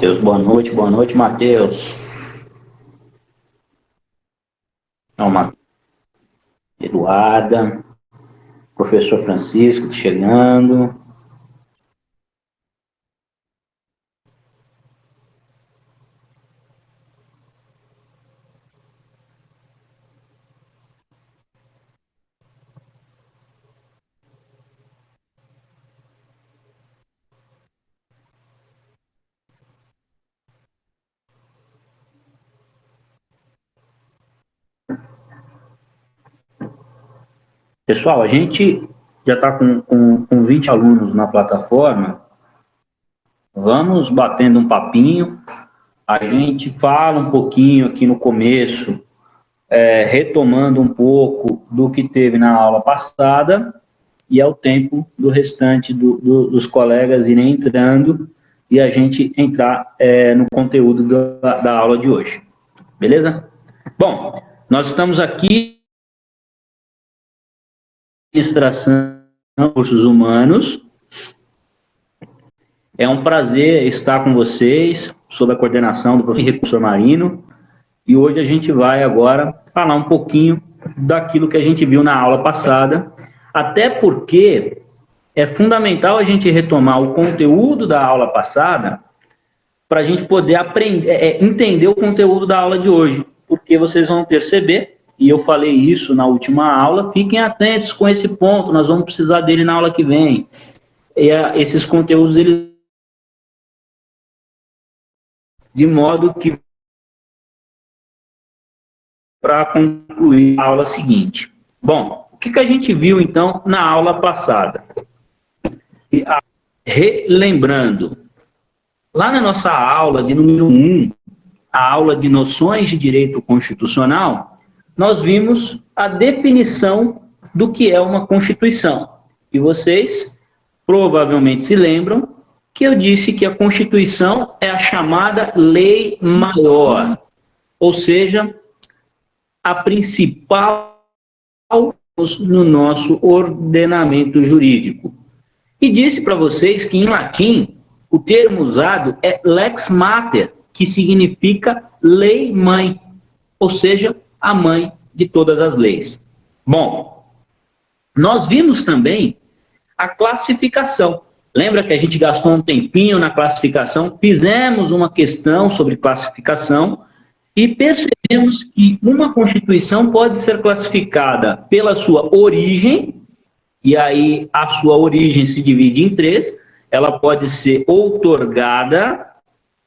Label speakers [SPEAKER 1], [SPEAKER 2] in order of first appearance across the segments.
[SPEAKER 1] Matheus. Boa noite, Matheus. Eduarda, professor Francisco chegando. Pessoal, a gente já está com 20 alunos na plataforma. Vamos batendo um papinho. A gente fala um pouquinho aqui no começo, retomando um pouco do que teve na aula passada, e é o tempo do restante dos colegas irem entrando e a gente entrar no conteúdo da aula de hoje. Beleza? Bom, nós estamos aqui Administração e Recursos Humanos. É um prazer estar com vocês, sob a coordenação do professor Marino, e hoje a gente vai agora falar um pouquinho daquilo que a gente viu na aula passada, até porque é fundamental a gente retomar o conteúdo da aula passada para a gente poder aprender, entender o conteúdo da aula de hoje, porque vocês vão perceber, e eu falei isso na última aula, fiquem atentos com esse ponto, nós vamos precisar dele na aula que vem. E esses conteúdos, eles, de modo que, para concluir a aula seguinte. Bom, o que a gente viu, então, na aula passada? Relembrando, lá na nossa aula de número 1, a aula de noções de direito constitucional, nós vimos a definição do que é uma Constituição. E vocês provavelmente se lembram que eu disse que a Constituição é a chamada lei maior, ou seja, a principal no nosso ordenamento jurídico. E disse para vocês que, em latim, o termo usado é lex mater, que significa lei-mãe, ou seja, a mãe de todas as leis. Bom, nós vimos também a classificação. Lembra que a gente gastou um tempinho na classificação? Fizemos uma questão sobre classificação e percebemos que uma Constituição pode ser classificada pela sua origem, e aí a sua origem se divide em três. Ela pode ser outorgada,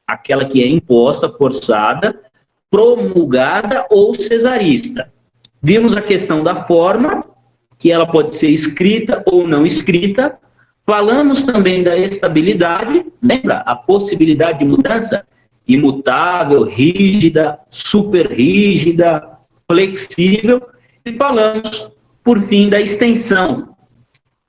[SPEAKER 1] aquela que é imposta, forçada, promulgada ou cesarista. Vimos a questão da forma, que ela pode ser escrita ou não escrita. Falamos também da estabilidade, lembra? A possibilidade de mudança, imutável, rígida, superrígida, flexível. E falamos, por fim, da extensão,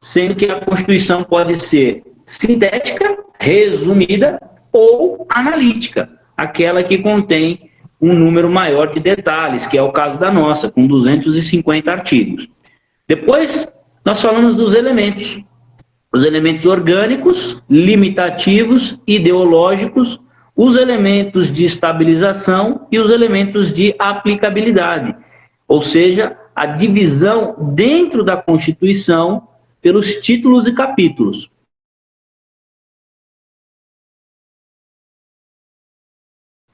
[SPEAKER 1] sendo que a Constituição pode ser sintética, resumida, ou analítica, aquela que contém um número maior de detalhes, que é o caso da nossa, com 250 artigos. Depois, nós falamos dos elementos. Os elementos orgânicos, limitativos, ideológicos, os elementos de estabilização e os elementos de aplicabilidade. Ou seja, a divisão dentro da Constituição pelos títulos e capítulos.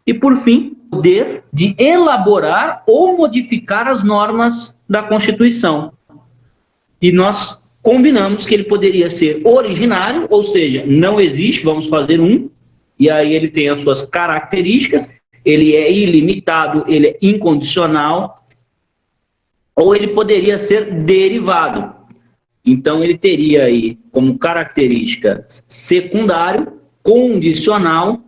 [SPEAKER 1] E, por fim, o poder de elaborar ou modificar as normas da Constituição. E nós combinamos que ele poderia ser originário, ou seja, não existe, vamos fazer um, e aí ele tem as suas características, ele é ilimitado, ele é incondicional, ou ele poderia ser derivado. Então, ele teria aí como característica secundário, condicional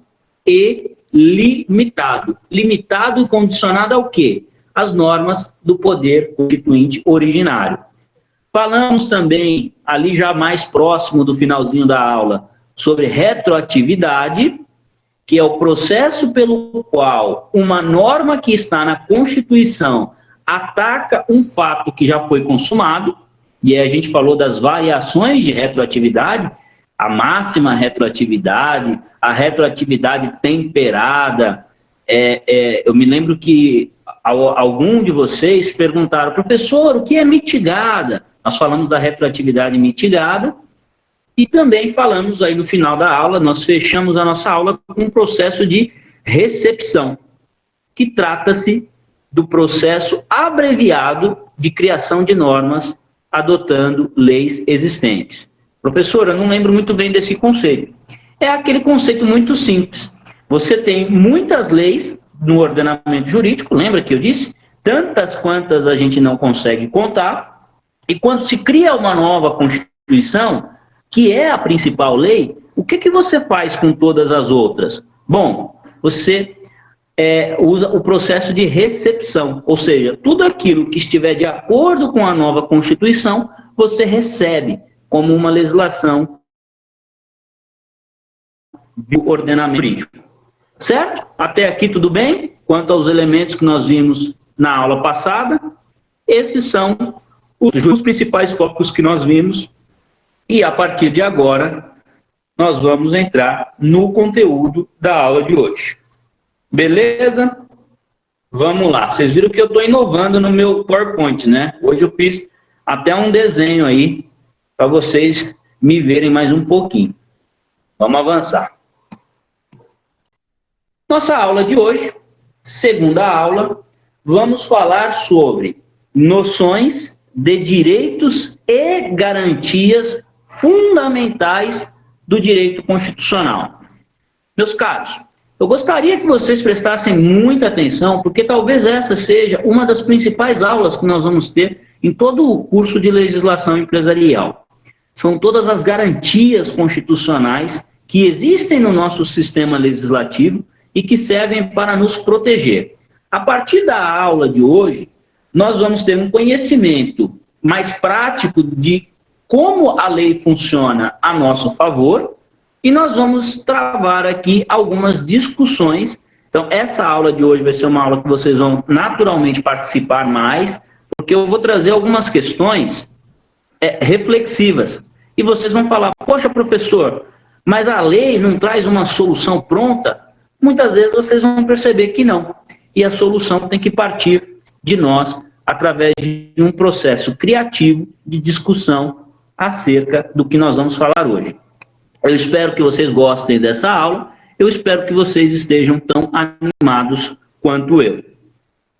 [SPEAKER 1] e limitado. Limitado e condicionado ao quê? As normas do poder constituinte originário. Falamos também, ali já mais próximo do finalzinho da aula, sobre retroatividade, que é o processo pelo qual uma norma que está na Constituição ataca um fato que já foi consumado, e aí a gente falou das variações de retroatividade, a máxima retroatividade, a retroatividade temperada. Eu me lembro que algum de vocês perguntaram, professor, o que é mitigada? Nós falamos da retroatividade mitigada e também falamos aí no final da aula, nós fechamos a nossa aula com um processo de recepção, que trata-se do processo abreviado de criação de normas adotando leis existentes. Professor, eu não lembro muito bem desse conceito. É aquele conceito muito simples. Você tem muitas leis no ordenamento jurídico, lembra que eu disse? Tantas quantas a gente não consegue contar, e quando se cria uma nova Constituição, que é a principal lei, o que você faz com todas as outras? Bom, você usa o processo de recepção, ou seja, tudo aquilo que estiver de acordo com a nova Constituição, você recebe como uma legislação do ordenamento jurídico. Certo? Até aqui tudo bem? Quanto aos elementos que nós vimos na aula passada, esses são os principais tópicos que nós vimos, e a partir de agora nós vamos entrar no conteúdo da aula de hoje. Beleza? Vamos lá. Vocês viram que eu estou inovando no meu PowerPoint, né? Hoje eu fiz até um desenho aí para vocês me verem mais um pouquinho. Vamos avançar. Nossa aula de hoje, segunda aula, vamos falar sobre noções de direitos e garantias fundamentais do direito constitucional. Meus caros, eu gostaria que vocês prestassem muita atenção, porque talvez essa seja uma das principais aulas que nós vamos ter em todo o curso de legislação empresarial. São todas as garantias constitucionais que existem no nosso sistema legislativo e que servem para nos proteger. A partir da aula de hoje, nós vamos ter um conhecimento mais prático de como a lei funciona a nosso favor, e nós vamos travar aqui algumas discussões. Então, essa aula de hoje vai ser uma aula que vocês vão naturalmente participar mais, porque eu vou trazer algumas questões reflexivas. E vocês vão falar, poxa, professor, mas a lei não traz uma solução pronta? Muitas vezes vocês vão perceber que não. E a solução tem que partir de nós, através de um processo criativo de discussão acerca do que nós vamos falar hoje. Eu espero que vocês gostem dessa aula, eu espero que vocês estejam tão animados quanto eu.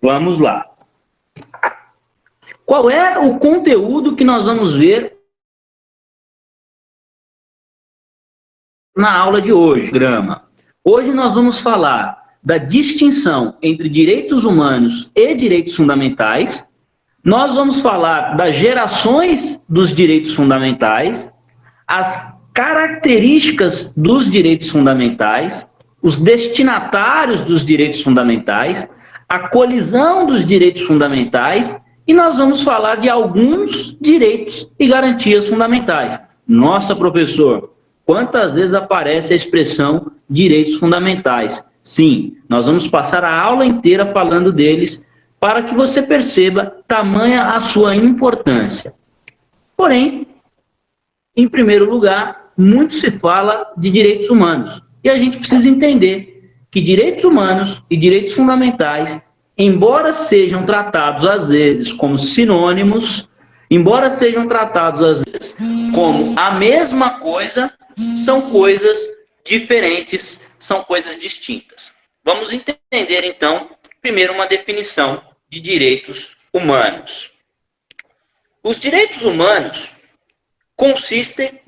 [SPEAKER 1] Vamos lá. Qual é o conteúdo que nós vamos ver na aula de hoje, Grama? Hoje nós vamos falar da distinção entre direitos humanos e direitos fundamentais. Nós vamos falar das gerações dos direitos fundamentais, as características dos direitos fundamentais, os destinatários dos direitos fundamentais, a colisão dos direitos fundamentais, e nós vamos falar de alguns direitos e garantias fundamentais. Nossa, professor, quantas vezes aparece a expressão direitos fundamentais? Sim, nós vamos passar a aula inteira falando deles para que você perceba tamanha a sua importância. Porém, em primeiro lugar, muito se fala de direitos humanos. E a gente precisa entender que direitos humanos e direitos fundamentais, embora sejam tratados às vezes como sinônimos, embora sejam tratados às vezes como a mesma coisa, são coisas diferentes, são coisas distintas. Vamos entender, então, primeiro uma definição de direitos humanos. Os direitos humanos consistem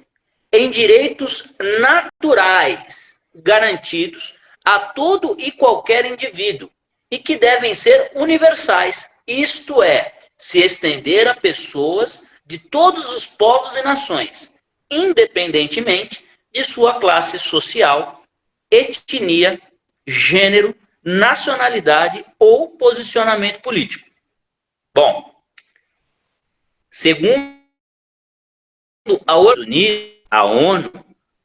[SPEAKER 1] em direitos naturais garantidos a todo e qualquer indivíduo e que devem ser universais, isto é, se estender a pessoas de todos os povos e nações, independentemente de sua classe social, etnia, gênero, nacionalidade ou posicionamento político. Bom, segundo a ONU,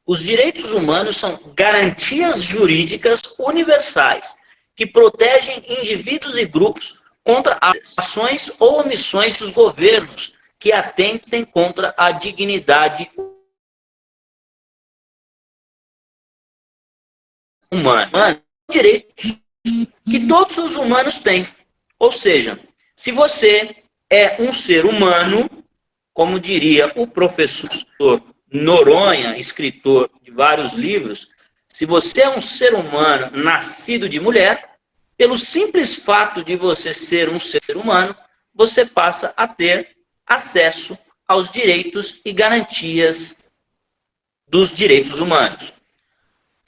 [SPEAKER 1] os direitos humanos são garantias jurídicas universais que protegem indivíduos e grupos contra ações ou omissões dos governos que atentem contra a dignidade humanos, direitos que todos os humanos têm. Ou seja, se você é um ser humano, como diria o professor Noronha, escritor de vários livros, se você é um ser humano nascido de mulher, pelo simples fato de você ser um ser humano, você passa a ter acesso aos direitos e garantias dos direitos humanos.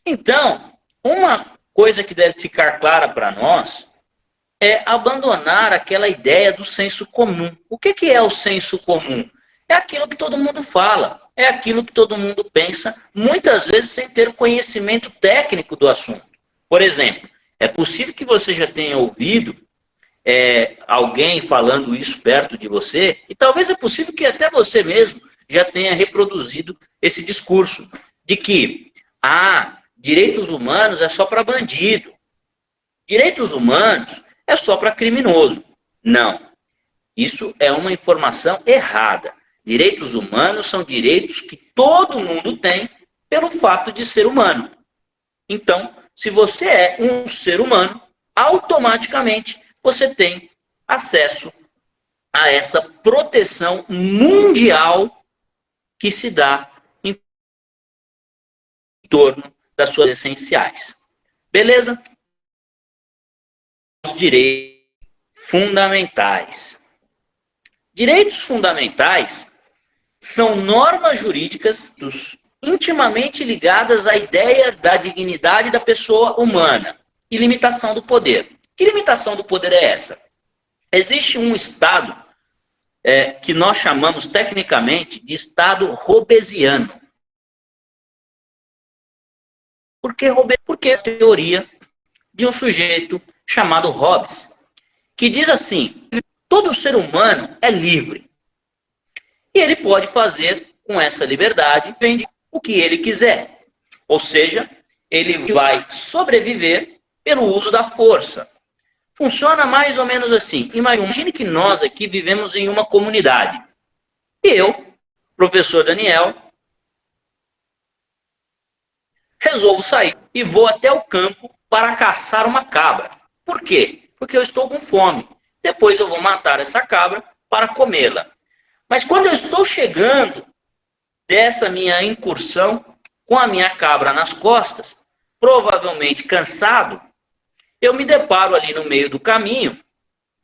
[SPEAKER 1] Então, uma coisa que deve ficar clara para nós é abandonar aquela ideia do senso comum. O que é o senso comum? É aquilo que todo mundo fala, é aquilo que todo mundo pensa, muitas vezes sem ter conhecimento técnico do assunto. Por exemplo, é possível que você já tenha ouvido alguém falando isso perto de você, e talvez é possível que até você mesmo já tenha reproduzido esse discurso de que direitos humanos é só para bandido, direitos humanos é só para criminoso. Não, isso é uma informação errada. Direitos humanos são direitos que todo mundo tem pelo fato de ser humano. Então, se você é um ser humano, automaticamente você tem acesso a essa proteção mundial que se dá em torno das suas essenciais. Beleza? Os direitos fundamentais. Direitos fundamentais são normas jurídicas intimamente ligadas à ideia da dignidade da pessoa humana e limitação do poder. Que limitação do poder é essa? Existe um Estado que nós chamamos tecnicamente de Estado hobbesiano. Por que Hobbes? Porque é a teoria de um sujeito chamado Hobbes, que diz assim: todo ser humano é livre. E ele pode fazer com essa liberdade o que ele quiser. Ou seja, ele vai sobreviver pelo uso da força. Funciona mais ou menos assim. Imagine que nós aqui vivemos em uma comunidade. E eu, professor Daniel, resolvo sair e vou até o campo para caçar uma cabra. Por quê? Porque eu estou com fome. Depois eu vou matar essa cabra para comê-la. Mas quando eu estou chegando dessa minha incursão com a minha cabra nas costas, provavelmente cansado, eu me deparo ali no meio do caminho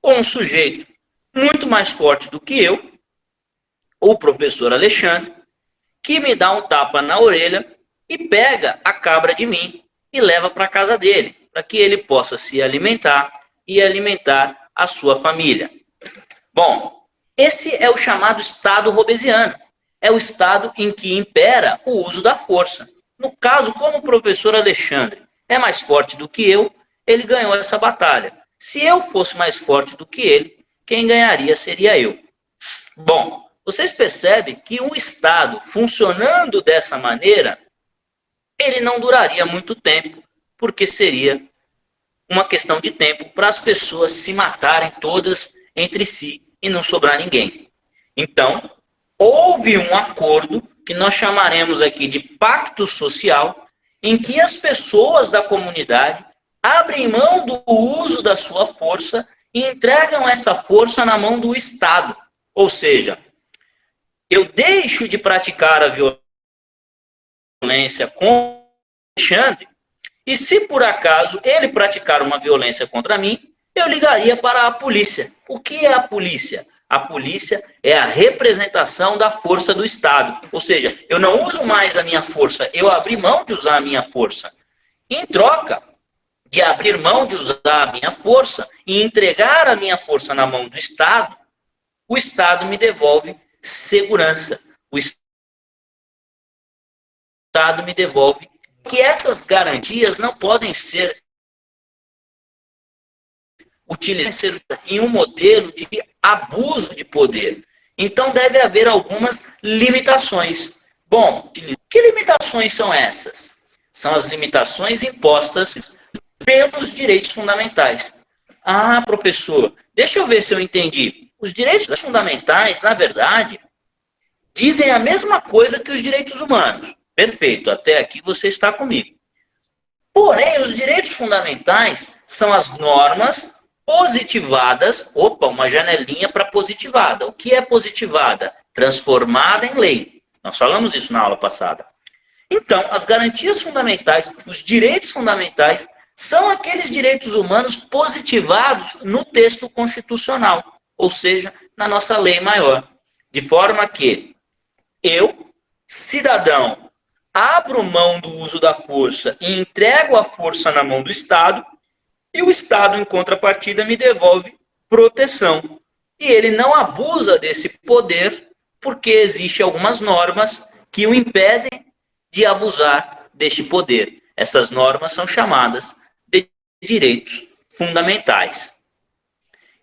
[SPEAKER 1] com um sujeito muito mais forte do que eu, o professor Alexandre, que me dá um tapa na orelha e pega a cabra de mim e leva para a casa dele, para que ele possa se alimentar e alimentar a sua família. Bom, esse é o chamado Estado hobbesiano. É o Estado em que impera o uso da força. No caso, como o professor Alexandre é mais forte do que eu, ele ganhou essa batalha. Se eu fosse mais forte do que ele, quem ganharia seria eu. Bom, vocês percebem que um Estado funcionando dessa maneira, ele não duraria muito tempo, porque seria uma questão de tempo para as pessoas se matarem todas entre si e não sobrar ninguém. Então, houve um acordo que nós chamaremos aqui de pacto social, em que as pessoas da comunidade abrem mão do uso da sua força e entregam essa força na mão do Estado. Ou seja, eu deixo de praticar a violência contra o Alexandre, e se por acaso ele praticar uma violência contra mim, eu ligaria para a polícia. O que é a polícia? A polícia é a representação da força do Estado. Ou seja, eu não uso mais a minha força, eu abri mão de usar a minha força. Em troca de abrir mão de usar a minha força e entregar a minha força na mão do Estado, o Estado me devolve segurança. O Estado me devolve que essas garantias não podem ser utilizadas em um modelo de abuso de poder. Então deve haver algumas limitações. Bom, que limitações são essas? São as limitações impostas pelos direitos fundamentais. Ah, professor, deixa eu ver se eu entendi. Os direitos fundamentais, na verdade, dizem a mesma coisa que os direitos humanos. Perfeito, até aqui você está comigo. Porém, os direitos fundamentais são as normas positivadas, uma janelinha para positivada. O que é positivada? Transformada em lei. Nós falamos isso na aula passada. Então, as garantias fundamentais, os direitos fundamentais, são aqueles direitos humanos positivados no texto constitucional, ou seja, na nossa lei maior. De forma que eu, cidadão, abro mão do uso da força e entrego a força na mão do Estado, e o Estado, em contrapartida, me devolve proteção. E ele não abusa desse poder porque existem algumas normas que o impedem de abusar deste poder. Essas normas são chamadas de direitos fundamentais.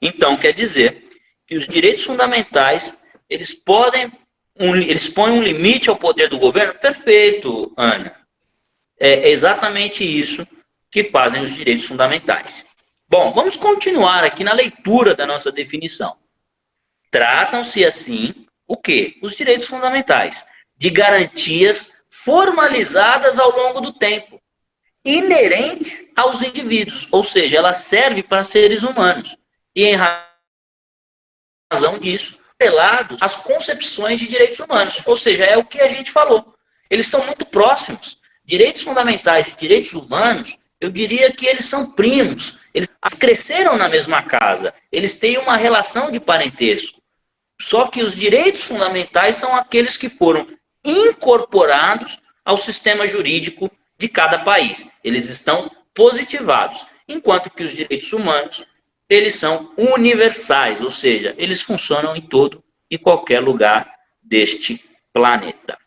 [SPEAKER 1] Então, quer dizer que os direitos fundamentais, eles põem um limite ao poder do governo? Perfeito, Ana. É exatamente isso que fazem os direitos fundamentais. Bom, vamos continuar aqui na leitura da nossa definição. Tratam-se, assim, o quê? Os direitos fundamentais, de garantias formalizadas ao longo do tempo, inerentes aos indivíduos, ou seja, ela serve para seres humanos. E em razão disso, atrelados às concepções de direitos humanos, ou seja, é o que a gente falou. Eles são muito próximos. Direitos fundamentais e direitos humanos, eu diria que eles são primos. Eles cresceram na mesma casa. Eles têm uma relação de parentesco. Só que os direitos fundamentais são aqueles que foram incorporados ao sistema jurídico de cada país. Eles estão positivados, enquanto que os direitos humanos, eles são universais, ou seja, eles funcionam em todo e qualquer lugar deste planeta.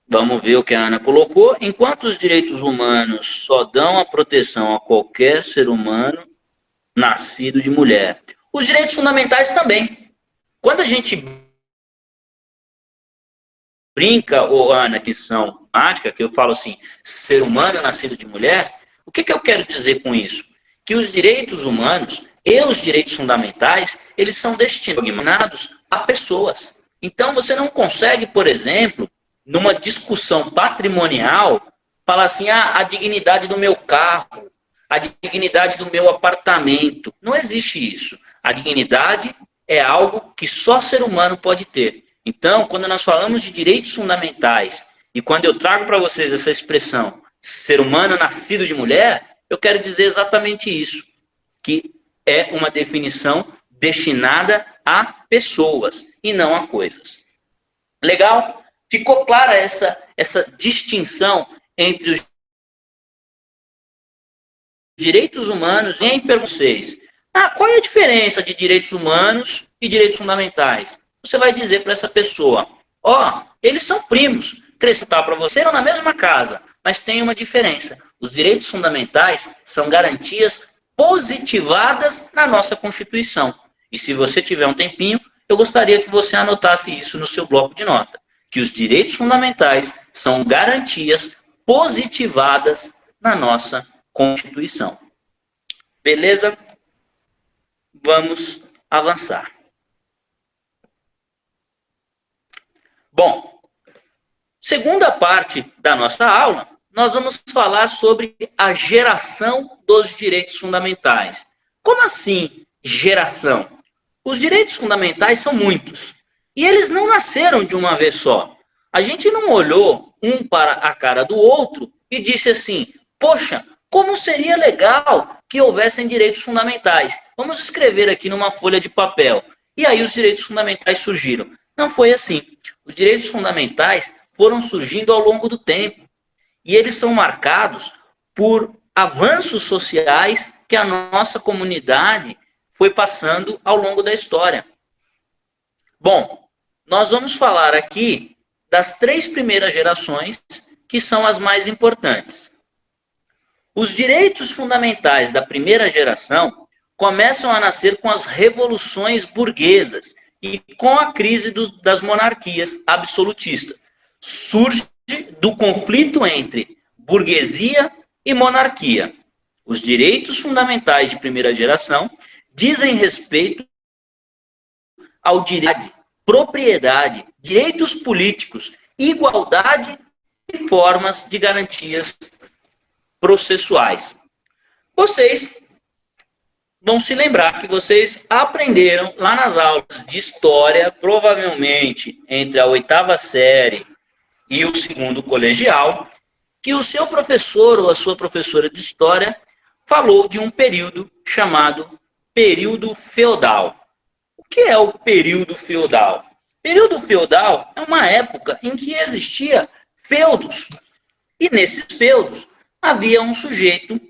[SPEAKER 1] Vamos ver o que a Ana colocou. Enquanto os direitos humanos só dão a proteção a qualquer ser humano nascido de mulher, os direitos fundamentais também. Quando a gente brinca, ou Ana, que são mágica, que eu falo assim, ser humano nascido de mulher, o que eu quero dizer com isso? Que os direitos humanos e os direitos fundamentais, eles são destinados a pessoas. Então, você não consegue, por exemplo, numa discussão patrimonial, falar assim, a dignidade do meu carro, a dignidade do meu apartamento. Não existe isso. A dignidade é algo que só ser humano pode ter. Então, quando nós falamos de direitos fundamentais, e quando eu trago para vocês essa expressão, ser humano nascido de mulher, eu quero dizer exatamente isso, que é uma definição destinada a pessoas e não a coisas. Legal? Ficou clara essa distinção entre os direitos humanos? E para vocês, qual é a diferença de direitos humanos e direitos fundamentais? Você vai dizer para essa pessoa, eles são primos, cresceram para você na mesma casa, mas tem uma diferença. Os direitos fundamentais são garantias positivadas na nossa Constituição. E se você tiver um tempinho, eu gostaria que você anotasse isso no seu bloco de nota, que os direitos fundamentais são garantias positivadas na nossa Constituição. Beleza? Vamos avançar. Bom, segunda parte da nossa aula, nós vamos falar sobre a geração dos direitos fundamentais. Como assim geração? Os direitos fundamentais são muitos. E eles não nasceram de uma vez só. A gente não olhou um para a cara do outro e disse assim, poxa, como seria legal que houvessem direitos fundamentais? Vamos escrever aqui numa folha de papel. E aí os direitos fundamentais surgiram. Não foi assim. Os direitos fundamentais foram surgindo ao longo do tempo. E eles são marcados por avanços sociais que a nossa comunidade foi passando ao longo da história. Bom, nós vamos falar aqui das 3 primeiras gerações, que são as mais importantes. Os direitos fundamentais da primeira geração começam a nascer com as revoluções burguesas e com a crise das monarquias absolutistas. Surge do conflito entre burguesia e monarquia. Os direitos fundamentais de primeira geração dizem respeito ao direito, propriedade, direitos políticos, igualdade e formas de garantias processuais. Vocês vão se lembrar que vocês aprenderam lá nas aulas de história, provavelmente entre a 8ª série e o 2º colegial, que o seu professor ou a sua professora de história falou de um período chamado período feudal. O que é o período feudal? Período feudal é uma época em que existia feudos. E nesses feudos havia um sujeito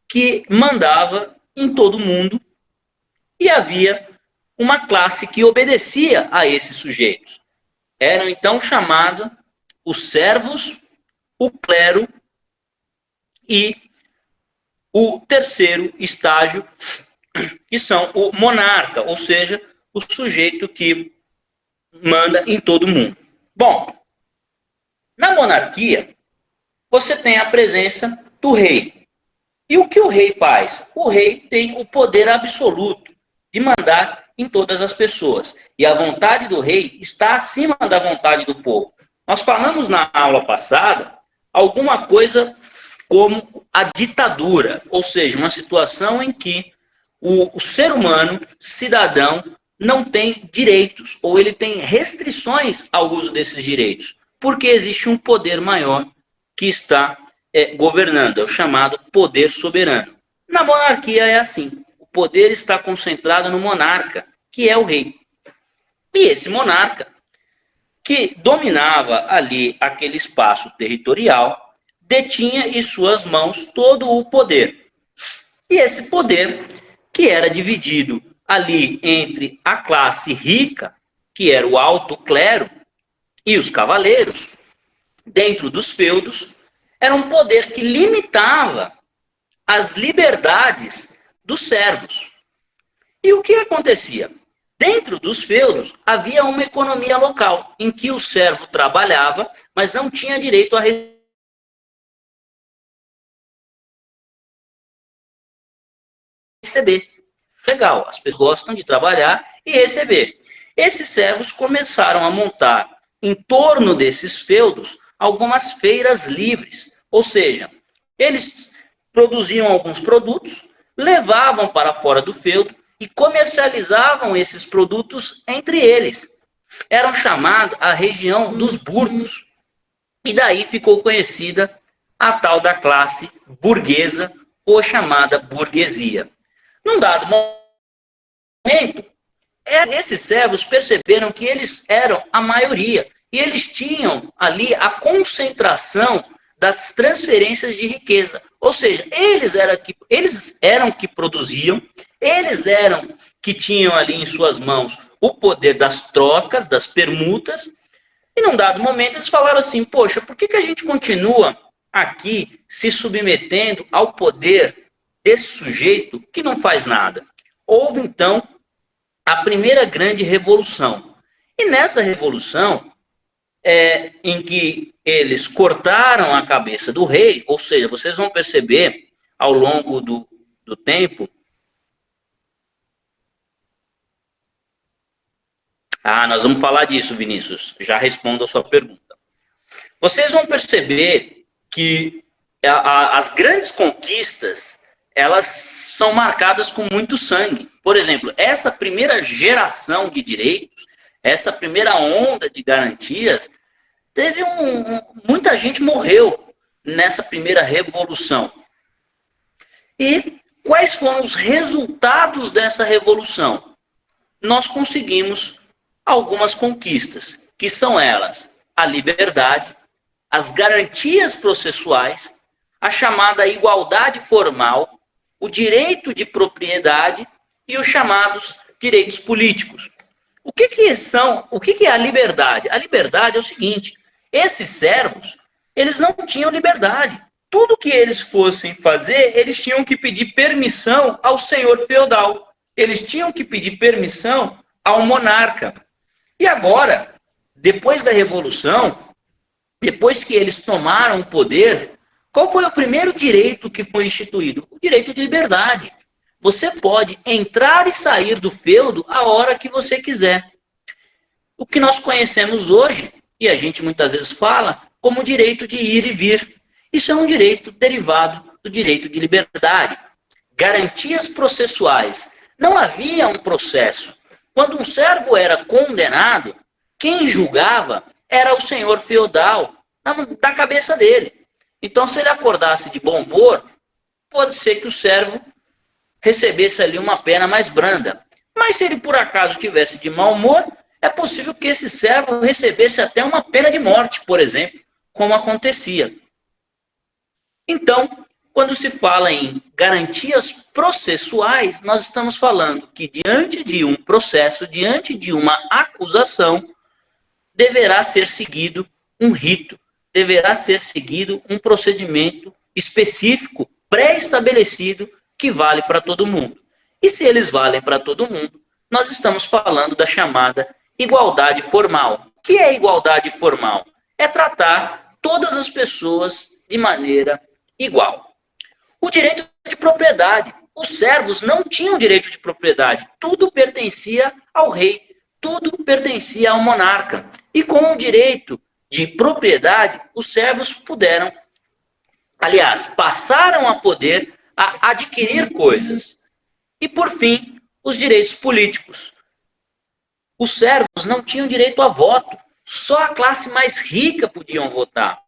[SPEAKER 1] que mandava em todo mundo e havia uma classe que obedecia a esses sujeitos. Eram então chamados os servos, o clero e o terceiro estágio, que são o monarca, ou seja, o sujeito que manda em todo mundo. Bom, na monarquia, você tem a presença do rei. E o que o rei faz? O rei tem o poder absoluto de mandar em todas as pessoas. E a vontade do rei está acima da vontade do povo. Nós falamos na aula passada alguma coisa como a ditadura, ou seja, uma situação em que o ser humano, cidadão, não tem direitos, ou ele tem restrições ao uso desses direitos, porque existe um poder maior que está governando, é o chamado poder soberano. Na monarquia é assim, o poder está concentrado no monarca, que é o rei. E esse monarca, que dominava ali aquele espaço territorial, detinha em suas mãos todo o poder. E esse poder, que era dividido ali entre a classe rica, que era o alto clero, e os cavaleiros, dentro dos feudos, era um poder que limitava as liberdades dos servos. E o que acontecia? Dentro dos feudos havia uma economia local, em que o servo trabalhava, mas não tinha direito a receber. Legal, as pessoas gostam de trabalhar e receber. Esses servos começaram a montar, em torno desses feudos, algumas feiras livres. Ou seja, eles produziam alguns produtos, levavam para fora do feudo e comercializavam esses produtos entre eles. Eram chamados a região dos burgos. E daí ficou conhecida a tal da classe burguesa ou chamada burguesia. Num dado momento, esses servos perceberam que eles eram a maioria e eles tinham ali a concentração das transferências de riqueza. Ou seja, eles eram que produziam, eles eram que tinham ali em suas mãos o poder das trocas, das permutas, e num dado momento eles falaram assim, poxa, por que a gente continua aqui se submetendo ao poder desse sujeito que não faz nada? Houve então a primeira grande revolução. E nessa revolução, em que eles cortaram a cabeça do rei, ou seja, vocês vão perceber ao longo do tempo. Nós vamos falar disso, Vinícius. Já respondo a sua pergunta. Vocês vão perceber que as grandes conquistas, elas são marcadas com muito sangue. Por exemplo, essa primeira geração de direitos, essa primeira onda de garantias, teve muita gente morreu nessa primeira revolução. E quais foram os resultados dessa revolução? Nós conseguimos algumas conquistas, que são elas: a liberdade, as garantias processuais, a chamada igualdade formal, o direito de propriedade e os chamados direitos políticos. O que é a liberdade? A liberdade é o seguinte: esses servos, eles não tinham liberdade. Tudo que eles fossem fazer, eles tinham que pedir permissão ao senhor feudal. Eles tinham que pedir permissão ao monarca. E agora, depois da Revolução, depois que eles tomaram o poder, qual foi o primeiro direito que foi instituído? O direito de liberdade. Você pode entrar e sair do feudo a hora que você quiser. O que nós conhecemos hoje, e a gente muitas vezes fala, como direito de ir e vir.
[SPEAKER 2] Isso é um direito derivado do direito de liberdade. Garantias processuais. Não havia um processo. Quando um servo era condenado, quem julgava era o senhor feudal, da cabeça dele. Então, se ele acordasse de bom humor, pode ser que o servo recebesse ali uma pena mais branda. Mas se ele por acaso tivesse de mau humor, é possível que esse servo recebesse até uma pena de morte, por exemplo, como acontecia. Então, quando se fala em garantias processuais, nós estamos falando que diante de um processo, diante de uma acusação, deverá ser seguido um rito, deverá ser seguido um procedimento específico, pré-estabelecido, que vale para todo mundo. E se eles valem para todo mundo, nós estamos falando da chamada igualdade formal. O que é igualdade formal? É tratar todas as pessoas de maneira igual. O direito de propriedade. Os servos não tinham direito de propriedade. Tudo pertencia ao rei. Tudo pertencia ao monarca. E com o direito de propriedade, os servos puderam, aliás, passaram a poder a adquirir coisas. E, por fim, os direitos políticos. Os servos não tinham direito a voto. Só a classe mais rica podiam votar.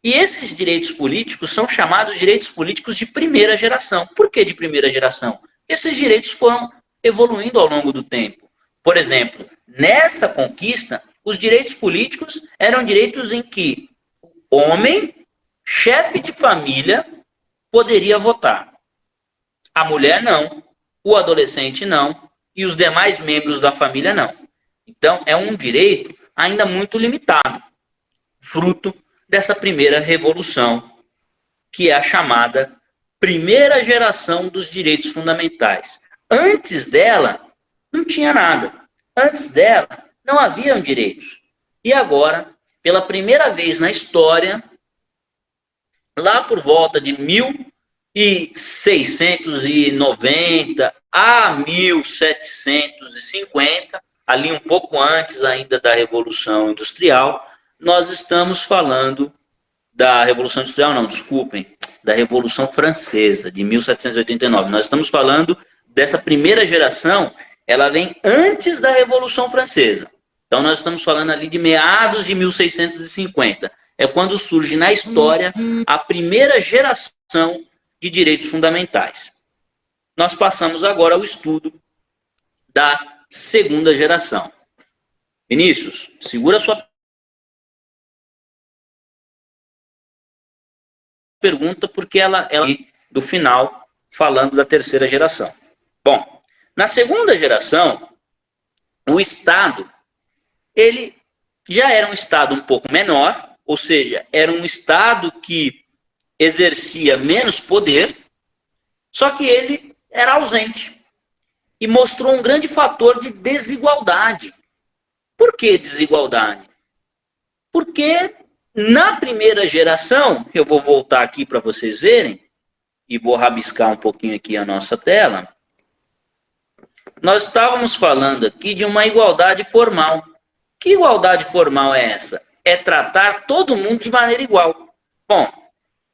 [SPEAKER 2] E esses direitos políticos são chamados direitos políticos de primeira geração. Por que de primeira geração? Esses direitos foram evoluindo ao longo do tempo. Por exemplo, nessa conquista, os direitos políticos eram direitos em que o homem, chefe de família, poderia votar. A mulher não, o adolescente não, e os demais membros da família não. Então, é um direito ainda muito limitado, fruto dessa primeira revolução, que é a chamada primeira geração dos direitos fundamentais. Antes dela, não tinha nada. Antes dela, não haviam direitos. E agora, pela primeira vez na história, lá por volta de 1690 a 1750, ali um pouco antes ainda da Revolução Industrial, nós estamos falando da Revolução Industrial, não, desculpem, da Revolução Francesa, de 1789. Nós estamos falando dessa primeira geração, ela vem antes da Revolução Francesa. Então, nós estamos falando ali de meados de 1650. É quando surge na história a primeira geração de direitos fundamentais. Nós passamos agora ao estudo da segunda geração. Vinícius, segura sua pergunta, porque ela do final, falando da terceira geração. Bom, na segunda geração, o Estado, ele já era um Estado um pouco menor, ou seja, era um Estado que exercia menos poder, só que ele era ausente e mostrou um grande fator de desigualdade. Por que desigualdade? Porque na primeira geração, eu vou voltar aqui para vocês verem, e vou rabiscar um pouquinho aqui a nossa tela, nós estávamos falando aqui de uma igualdade formal. Que igualdade formal é essa? É tratar todo mundo de maneira igual. Bom,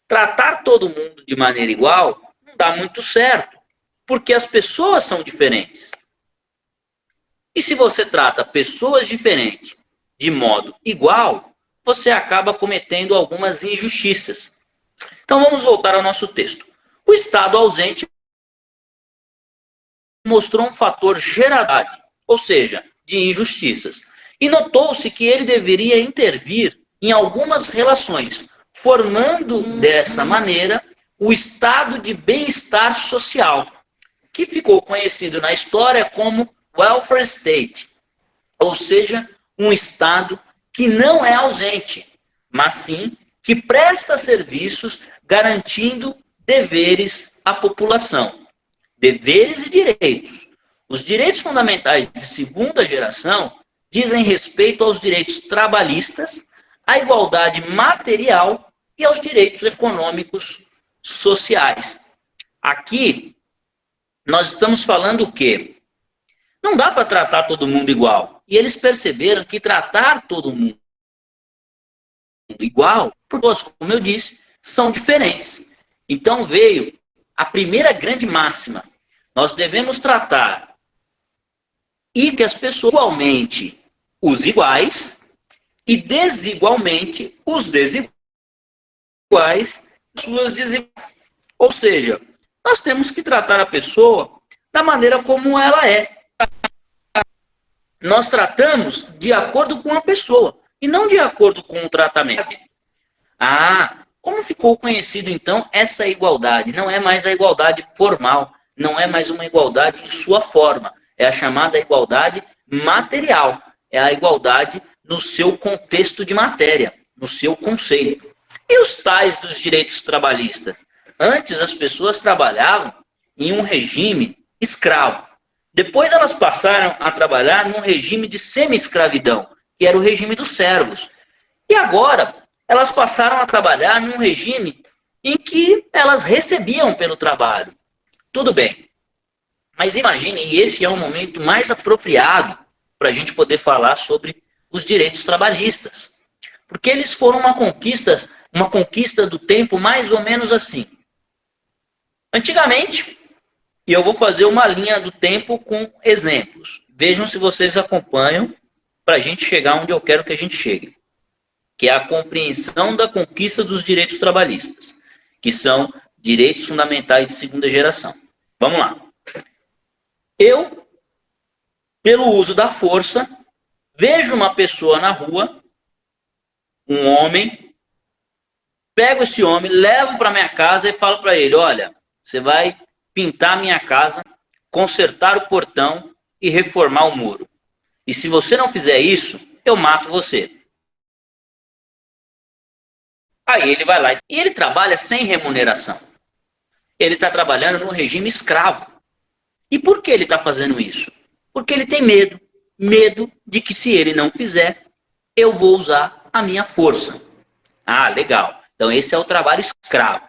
[SPEAKER 2] tratar todo mundo de maneira igual não dá muito certo, porque as pessoas são diferentes. E se você trata pessoas diferentes de modo igual, você acaba cometendo algumas injustiças. Então vamos voltar ao nosso texto. O Estado ausente mostrou um fator geradade, ou seja, de injustiças. E notou-se que ele deveria intervir em algumas relações, formando dessa maneira o estado de bem-estar social, que ficou conhecido na história como welfare state, ou seja, um estado que não é ausente, mas sim que presta serviços garantindo deveres à população. Deveres e direitos. Os direitos fundamentais de segunda geração dizem respeito aos direitos trabalhistas, à igualdade material e aos direitos econômicos sociais. Aqui, nós estamos falando o quê? Não dá para tratar todo mundo igual. E eles perceberam que tratar todo mundo igual, porque, como eu disse, são diferentes. Então veio a primeira grande máxima. Nós devemos tratar e que as pessoas igualmente os iguais e desigualmente os desiguais, suas desigualdades. Ou seja, nós temos que tratar a pessoa da maneira como ela é. Nós tratamos de acordo com a pessoa e não de acordo com o tratamento. Como ficou conhecido então essa igualdade? Não é mais a igualdade formal, não é mais uma igualdade em sua forma, é a chamada igualdade material, é a igualdade no seu contexto de matéria, no seu conceito. E os tais dos direitos trabalhistas? Antes as pessoas trabalhavam em um regime escravo. Depois elas passaram a trabalhar num regime de semi-escravidão, que era o regime dos servos. E agora elas passaram a trabalhar num regime em que elas recebiam pelo trabalho. Tudo bem. Mas imagine, e esse é o momento mais apropriado para a gente poder falar sobre os direitos trabalhistas. Porque eles foram uma conquista do tempo mais ou menos assim. Antigamente, e eu vou fazer uma linha do tempo com exemplos. Vejam se vocês acompanham para a gente chegar onde eu quero que a gente chegue. Que é a compreensão da conquista dos direitos trabalhistas, que são direitos fundamentais de segunda geração. Vamos lá. Eu, pelo uso da força, vejo uma pessoa na rua, um homem, pego esse homem, levo para minha casa e falo para ele, olha, você vai pintar a minha casa, consertar o portão e reformar o muro. E se você não fizer isso, eu mato você. Aí ele vai lá e ele trabalha sem remuneração. Ele está trabalhando no regime escravo. E por que ele está fazendo isso? Porque ele tem medo. Medo de que se ele não fizer, eu vou usar a minha força. Legal. Então esse é o trabalho escravo.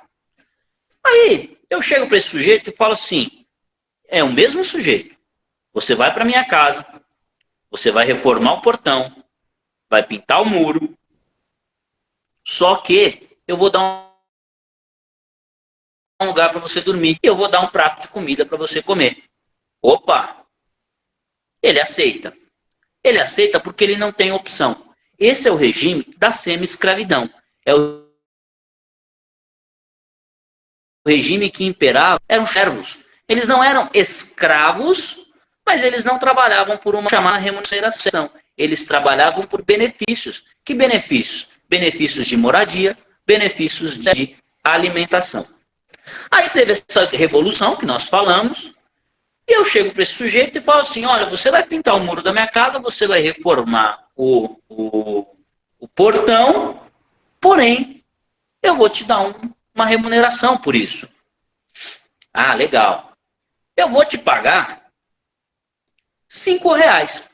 [SPEAKER 2] Aí eu chego para esse sujeito e falo assim, é o mesmo sujeito. Você vai para minha casa, você vai reformar o portão, vai pintar o muro, só que eu vou dar um lugar para você dormir e eu vou dar um prato de comida para você comer. Opa! Ele aceita. Ele aceita porque ele não tem opção. Esse é o regime da semi-escravidão. É o regime que imperava, eram servos. Eles não eram escravos, mas eles não trabalhavam por uma chamada remuneração. Eles trabalhavam por benefícios. Que benefícios? Benefícios de moradia, benefícios de alimentação. Aí teve essa revolução que nós falamos, e eu chego para esse sujeito e falo assim, olha, você vai pintar o muro da minha casa, você vai reformar o portão, porém, eu vou te dar uma remuneração por isso. Legal. Eu vou te pagar R$5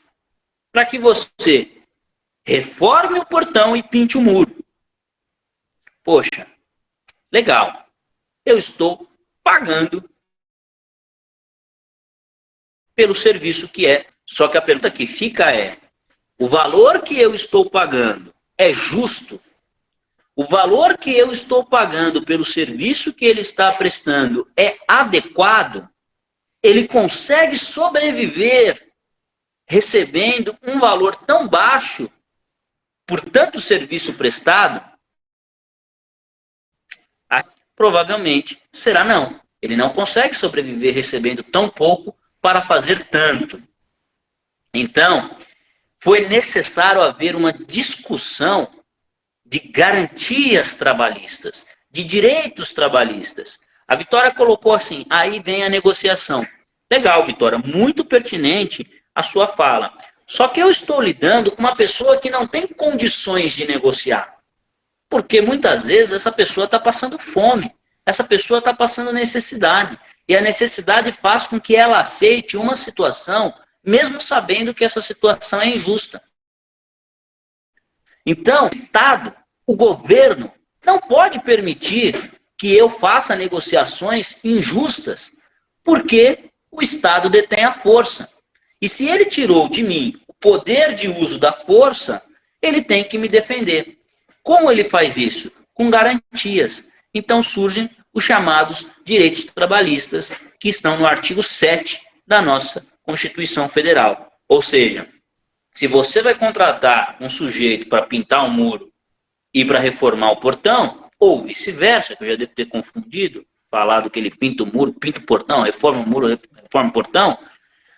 [SPEAKER 2] para que você reforme o portão e pinte o muro. Poxa, legal. Eu estou pagando pelo serviço que é. Só que a pergunta que fica é, o valor que eu estou pagando é justo? O valor que eu estou pagando pelo serviço que ele está prestando é adequado? Ele consegue sobreviver recebendo um valor tão baixo por tanto serviço prestado? Provavelmente será não. Ele não consegue sobreviver recebendo tão pouco para fazer tanto. Então, foi necessário haver uma discussão de garantias trabalhistas, de direitos trabalhistas. A Vitória colocou assim, aí vem a negociação. Legal, Vitória, muito pertinente a sua fala. Só que eu estou lidando com uma pessoa que não tem condições de negociar. Porque muitas vezes essa pessoa está passando fome, essa pessoa está passando necessidade. E a necessidade faz com que ela aceite uma situação, mesmo sabendo que essa situação é injusta. Então, o Estado, o governo, não pode permitir que eu faça negociações injustas, porque o Estado detém a força. E se ele tirou de mim o poder de uso da força, ele tem que me defender. Como ele faz isso? Com garantias. Então surgem os chamados direitos trabalhistas, que estão no artigo 7 da nossa Constituição Federal. Ou seja, se você vai contratar um sujeito para pintar um muro e para reformar o portão, ou vice-versa, que eu já devo ter confundido, falado que ele pinta o muro, pinta o portão, reforma o muro, reforma o portão,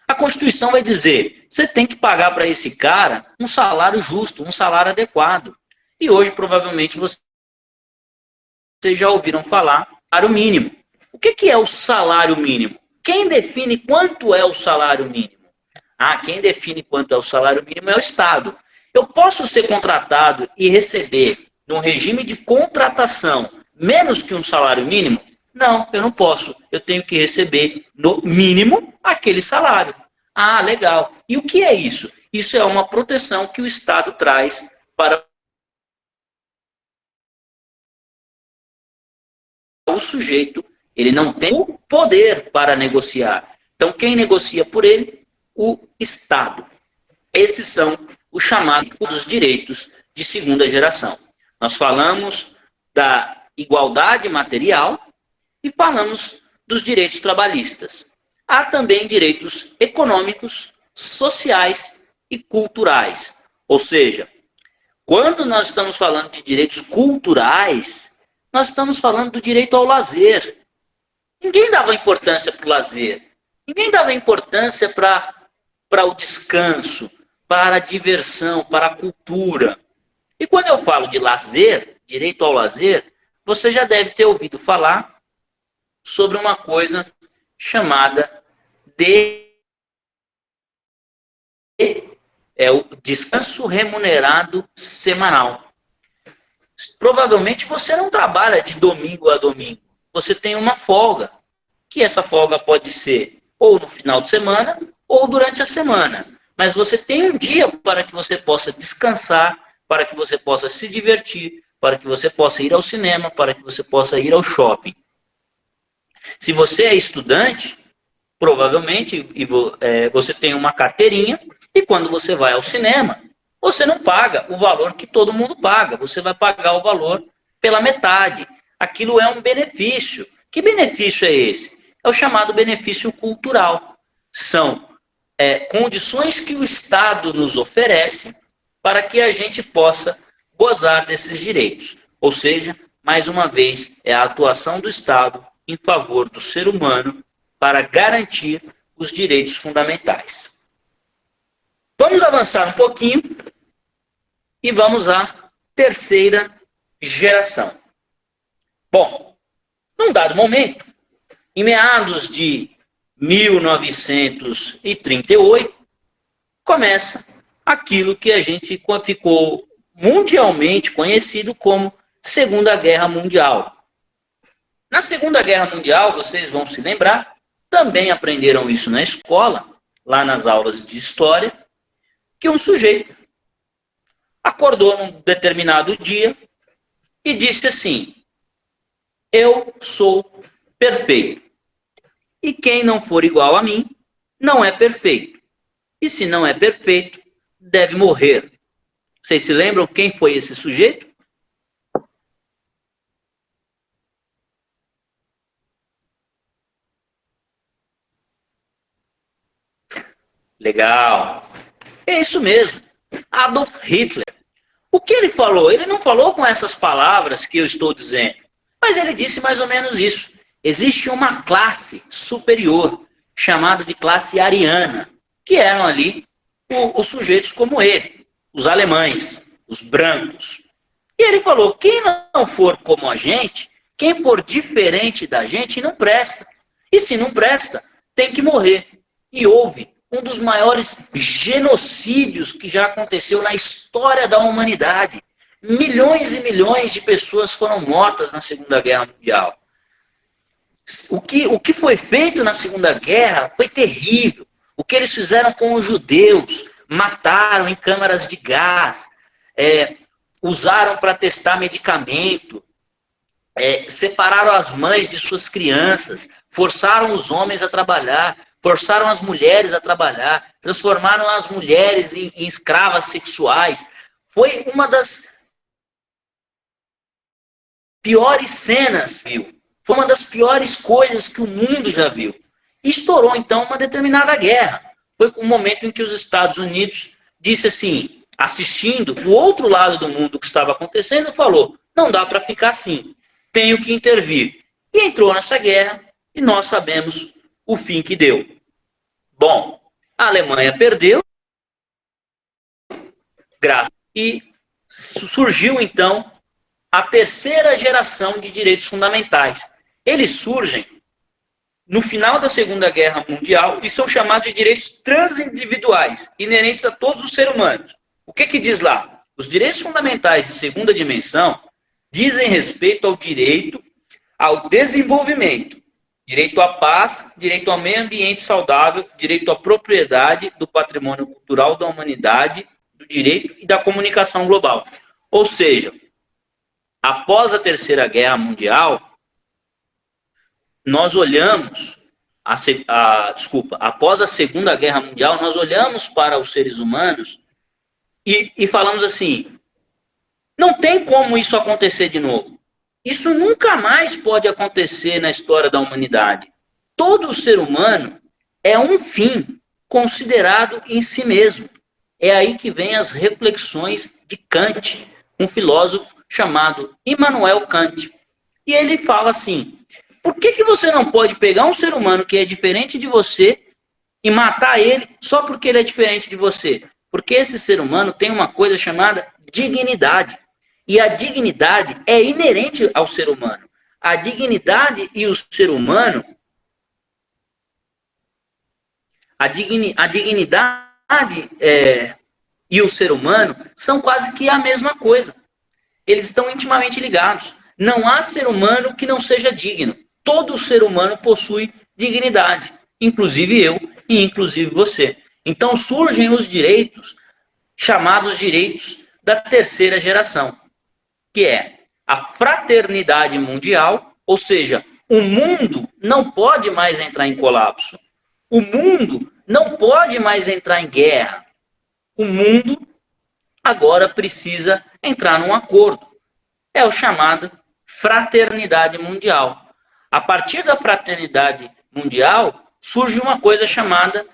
[SPEAKER 2] a Constituição vai dizer, você tem que pagar para esse cara um salário justo, um salário adequado. E hoje, provavelmente, vocês já ouviram falar salário mínimo. O que é o salário mínimo? Quem define quanto é o salário mínimo? Quem define quanto é o salário mínimo é o Estado. Eu posso ser contratado e receber, num regime de contratação, menos que um salário mínimo? Não, eu não posso. Eu tenho que receber, no mínimo, aquele salário. Legal. E o que é isso? Isso é uma proteção que o Estado traz para o sujeito. Ele não tem o poder para negociar. Então, quem negocia por ele? O Estado. Esses são os chamados direitos de segunda geração. Nós falamos da igualdade material e falamos dos direitos trabalhistas. Há também direitos econômicos, sociais e culturais. Ou seja, quando nós estamos falando de direitos culturais, nós estamos falando do direito ao lazer. Ninguém dava importância para o lazer. Ninguém dava importância para o descanso, para a diversão, para a cultura. E quando eu falo de lazer, direito ao lazer, você já deve ter ouvido falar sobre uma coisa chamada o descanso remunerado semanal. Provavelmente você não trabalha de domingo a domingo. Você tem uma folga, que essa folga pode ser ou no final de semana ou durante a semana. Mas você tem um dia para que você possa descansar, para que você possa se divertir, para que você possa ir ao cinema, para que você possa ir ao shopping. Se você é estudante, provavelmente você tem uma carteirinha e quando você vai ao cinema, você não paga o valor que todo mundo paga. Você vai pagar o valor pela metade. Aquilo é um benefício. Que benefício é esse? É o chamado benefício cultural. São condições que o Estado nos oferece para que a gente possa gozar desses direitos. Ou seja, mais uma vez, é a atuação do Estado em favor do ser humano para garantir os direitos fundamentais. Vamos avançar um pouquinho e vamos à terceira geração. Bom, num dado momento, em meados de 1938, começa aquilo que a gente ficou mundialmente conhecido como Segunda Guerra Mundial. Na Segunda Guerra Mundial, vocês vão se lembrar, também aprenderam isso na escola, lá nas aulas de história, que um sujeito acordou num determinado dia e disse assim: eu sou perfeito. E quem não for igual a mim, não é perfeito. E se não é perfeito, deve morrer. Vocês se lembram quem foi esse sujeito? Legal. É isso mesmo. Adolf Hitler. O que ele falou? Ele não falou com essas palavras que eu estou dizendo, mas ele disse mais ou menos isso. Existe uma classe superior, chamada de classe ariana, que eram ali os sujeitos como ele, os alemães, os brancos. E ele falou, quem não for como a gente, quem for diferente da gente, não presta. E se não presta, tem que morrer. E houve um dos maiores genocídios que já aconteceu na história da humanidade. Milhões e milhões de pessoas foram mortas na Segunda Guerra Mundial. O que foi feito na Segunda Guerra foi terrível. O que eles fizeram com os judeus, mataram em câmaras de gás, usaram para testar medicamento, separaram as mães de suas crianças, forçaram os homens a trabalhar, forçaram as mulheres a trabalhar, transformaram as mulheres em escravas sexuais. Foi uma das piores cenas, viu? Foi uma das piores coisas que o mundo já viu. E estourou, então, uma determinada guerra. Foi o momento em que os Estados Unidos disse assim, assistindo o outro lado do mundo que estava acontecendo, falou, não dá para ficar assim, tenho que intervir. E entrou nessa guerra, e nós sabemos o fim que deu. Bom, a Alemanha perdeu, e surgiu, então, a terceira geração de direitos fundamentais. Eles surgem no final da Segunda Guerra Mundial e são chamados de direitos transindividuais, inerentes a todos os seres humanos. O que diz lá? Os direitos fundamentais de segunda dimensão dizem respeito ao direito ao desenvolvimento, direito à paz, direito ao meio ambiente saudável, direito à propriedade do patrimônio cultural da humanidade, do direito e da comunicação global. Ou seja, após a Terceira Guerra Mundial, nós olhamos, após a Segunda Guerra Mundial, nós olhamos para os seres humanos e falamos assim, não tem como isso acontecer de novo. Isso nunca mais pode acontecer na história da humanidade. Todo ser humano é um fim considerado em si mesmo. É aí que vem as reflexões de Kant, um filósofo chamado Immanuel Kant. E ele fala assim, por que você não pode pegar um ser humano que é diferente de você e matar ele só porque ele é diferente de você? Porque esse ser humano tem uma coisa chamada dignidade. E a dignidade é inerente ao ser humano. A dignidade e o ser humano, a dignidade e o ser humano são quase que a mesma coisa. Eles estão intimamente ligados. Não há ser humano que não seja digno. Todo ser humano possui dignidade, inclusive eu e inclusive você. Então surgem os direitos, chamados direitos da terceira geração, que é a fraternidade mundial, ou seja, o mundo não pode mais entrar em colapso. O mundo não pode mais entrar em guerra. O mundo agora precisa entrar num acordo. É o chamado fraternidade mundial. A partir da fraternidade mundial, surge uma coisa chamada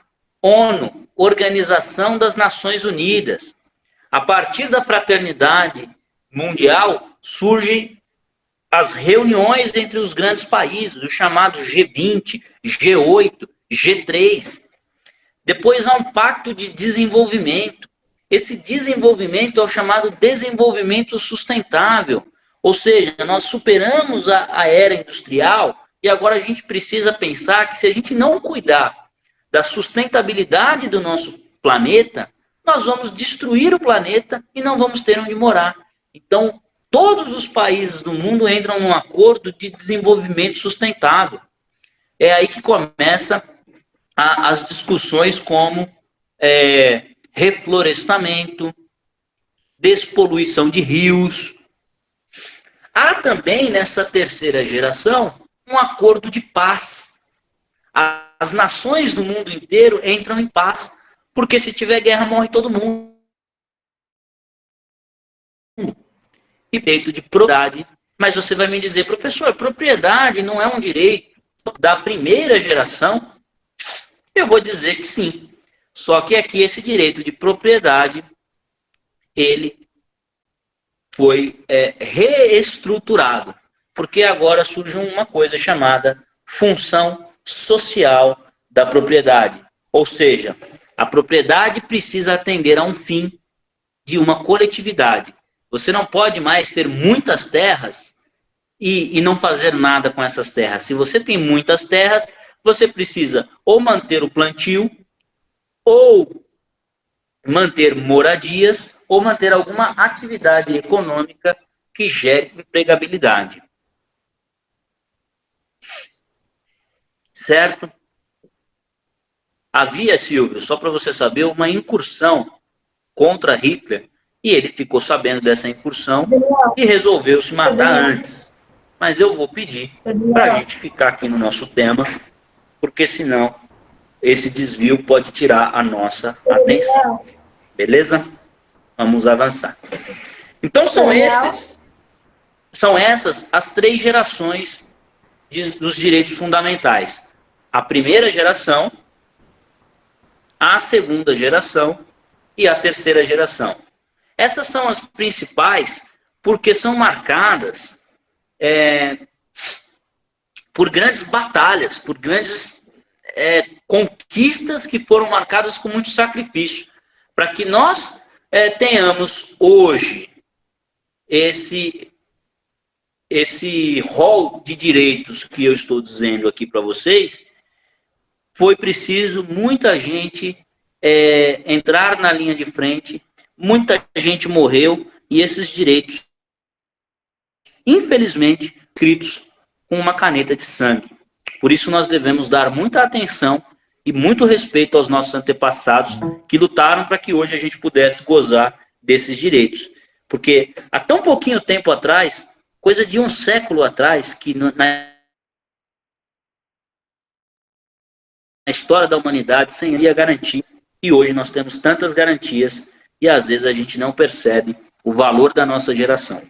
[SPEAKER 2] ONU, Organização das Nações Unidas. A partir da fraternidade mundial, surgem as reuniões entre os grandes países, os chamados G20, G8, G3. Depois há um pacto de desenvolvimento. Esse desenvolvimento é o chamado desenvolvimento sustentável. Ou seja, nós superamos a era industrial e agora a gente precisa pensar que se a gente não cuidar da sustentabilidade do nosso planeta, nós vamos destruir o planeta e não vamos ter onde morar. Então, todos os países do mundo entram num acordo de desenvolvimento sustentável. É aí que começa as discussões como reflorestamento, despoluição de rios. Há também, nessa terceira geração, um acordo de paz. As nações do mundo inteiro entram em paz, porque se tiver guerra, morre todo mundo. E direito de propriedade. Mas você vai me dizer, professor, propriedade não é um direito da primeira geração? Eu vou dizer que sim. Só que aqui esse direito de propriedade, ele foi reestruturado, porque agora surge uma coisa chamada função social da propriedade. Ou seja, a propriedade precisa atender a um fim de uma coletividade. Você não pode mais ter muitas terras e não fazer nada com essas terras. Se você tem muitas terras, você precisa ou manter o plantio, ou manter moradias, ou manter alguma atividade econômica que gere empregabilidade. Certo? Havia, Silvio, só para você saber, uma incursão contra Hitler, e ele ficou sabendo dessa incursão e resolveu se matar antes. Mas eu vou pedir para a gente ficar aqui no nosso tema, porque senão esse desvio pode tirar a nossa atenção. Beleza? Vamos avançar. Então são esses são essas as 3 gerações dos direitos fundamentais. A primeira geração, a segunda geração e a terceira geração. Essas são as principais porque são marcadas por grandes batalhas, por grandes conquistas que foram marcadas com muito sacrifício, para que nós tenhamos hoje esse rol de direitos que eu estou dizendo aqui para vocês. Foi preciso muita gente entrar na linha de frente, muita gente morreu, e esses direitos, infelizmente, escritos com uma caneta de sangue. Por isso nós devemos dar muita atenção e muito respeito aos nossos antepassados que lutaram para que hoje a gente pudesse gozar desses direitos. Porque há tão pouquinho tempo atrás, coisa de um século atrás, que na história da humanidade sem ia garantir, e hoje nós temos tantas garantias e às vezes a gente não percebe o valor da nossa geração.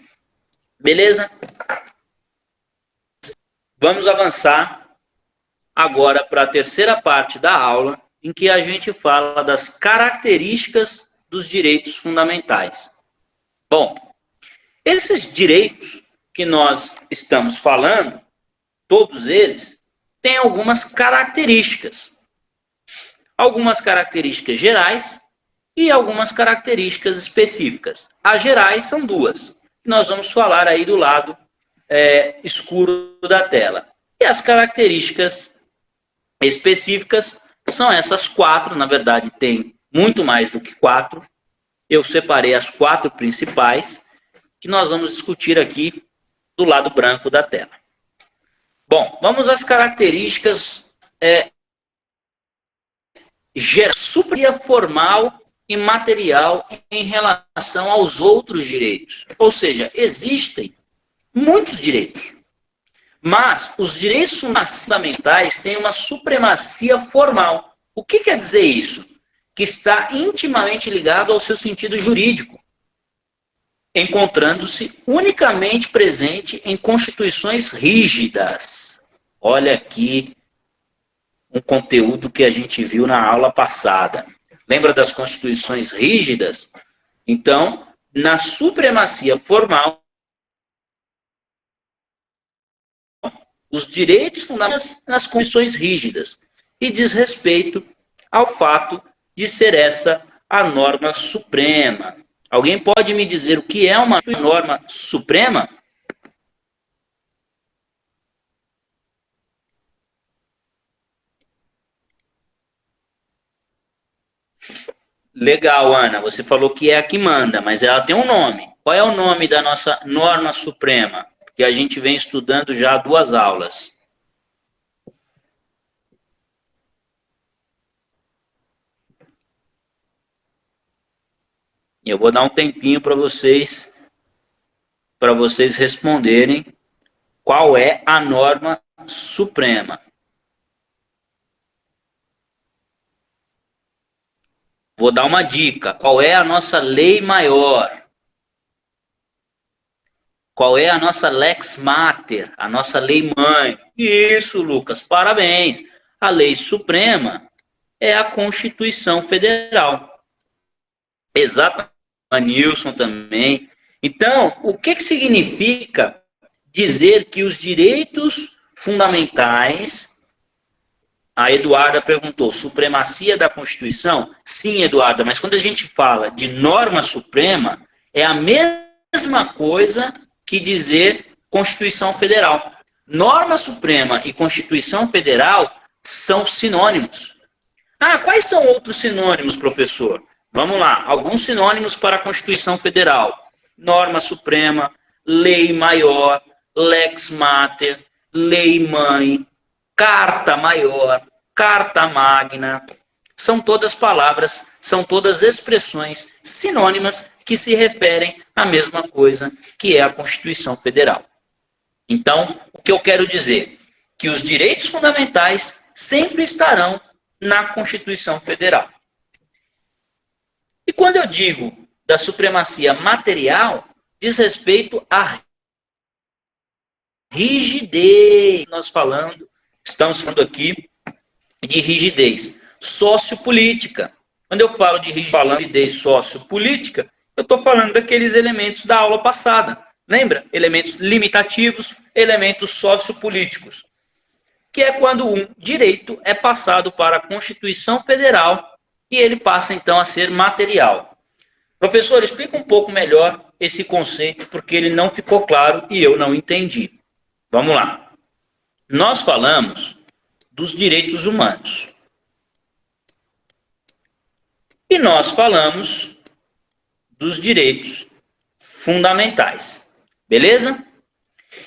[SPEAKER 2] Beleza? Vamos avançar agora para a terceira parte da aula, em que a gente fala das características dos direitos fundamentais. Bom, esses direitos que nós estamos falando, todos eles, têm algumas características. Algumas características gerais e algumas características específicas. As gerais são 2. Nós vamos falar aí do lado escuro da tela. E as características específicas são essas 4. Na verdade, tem muito mais do que 4. Eu separei as 4 principais que nós vamos discutir aqui do lado branco da tela. Bom, vamos às características supremacia formal e material em relação aos outros direitos. Ou seja, existem muitos direitos, mas os direitos fundamentais têm uma supremacia formal. O que quer dizer isso? Que está intimamente ligado ao seu sentido jurídico, encontrando-se unicamente presente em constituições rígidas. Olha aqui um conteúdo que a gente viu na aula passada. Lembra das constituições rígidas? Então, na supremacia formal, os direitos fundamentais nas constituições rígidas, e diz respeito ao fato de ser essa a norma suprema. Alguém pode me dizer o que é uma norma suprema? Legal, Ana, você falou que é a que manda, mas ela tem um nome. Qual é o nome da nossa norma suprema? Que a gente vem estudando já há 2 aulas. Eu vou dar um tempinho para vocês responderem qual é a norma suprema. Vou dar uma dica. Qual é a nossa lei maior? Qual é a nossa lex mater? A nossa lei mãe? Isso, Lucas, parabéns. A lei suprema é a Constituição Federal. Exatamente. A Nilson também. Então, o que significa dizer que os direitos fundamentais... A Eduarda perguntou, supremacia da Constituição? Sim, Eduarda, mas quando a gente fala de norma suprema, é a mesma coisa que dizer Constituição Federal. Norma suprema e Constituição Federal são sinônimos. Quais são outros sinônimos, professor? Vamos lá, alguns sinônimos para a Constituição Federal. Norma suprema, lei maior, lex mater, lei mãe, carta maior, carta magna, são todas palavras, são todas expressões sinônimas que se referem à mesma coisa que é a Constituição Federal. Então, o que eu quero dizer? Que os direitos fundamentais sempre estarão na Constituição Federal. E quando eu digo da supremacia material, diz respeito à rigidez. Estamos falando aqui de rigidez sociopolítica. Quando eu falo de rigidez sociopolítica, eu estou falando daqueles elementos da aula passada. Lembra? Elementos limitativos, elementos sociopolíticos. Que é quando um direito é passado para a Constituição Federal e ele passa então a ser material. Professor, explica um pouco melhor esse conceito, porque ele não ficou claro e eu não entendi. Vamos lá. Nós falamos dos direitos humanos. E nós falamos dos direitos fundamentais. Beleza?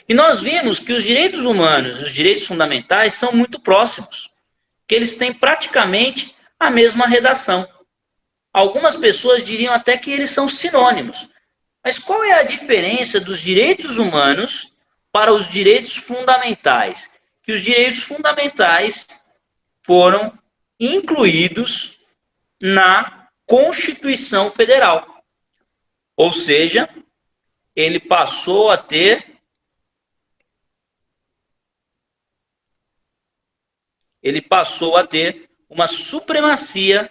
[SPEAKER 2] E nós vimos que os direitos humanos e os direitos fundamentais são muito próximos, que eles têm praticamente a mesma redação. Algumas pessoas diriam até que eles são sinônimos. Mas qual é a diferença dos direitos humanos para os direitos fundamentais? Que os direitos fundamentais foram incluídos na Constituição Federal. Ou seja, ele passou a ter uma supremacia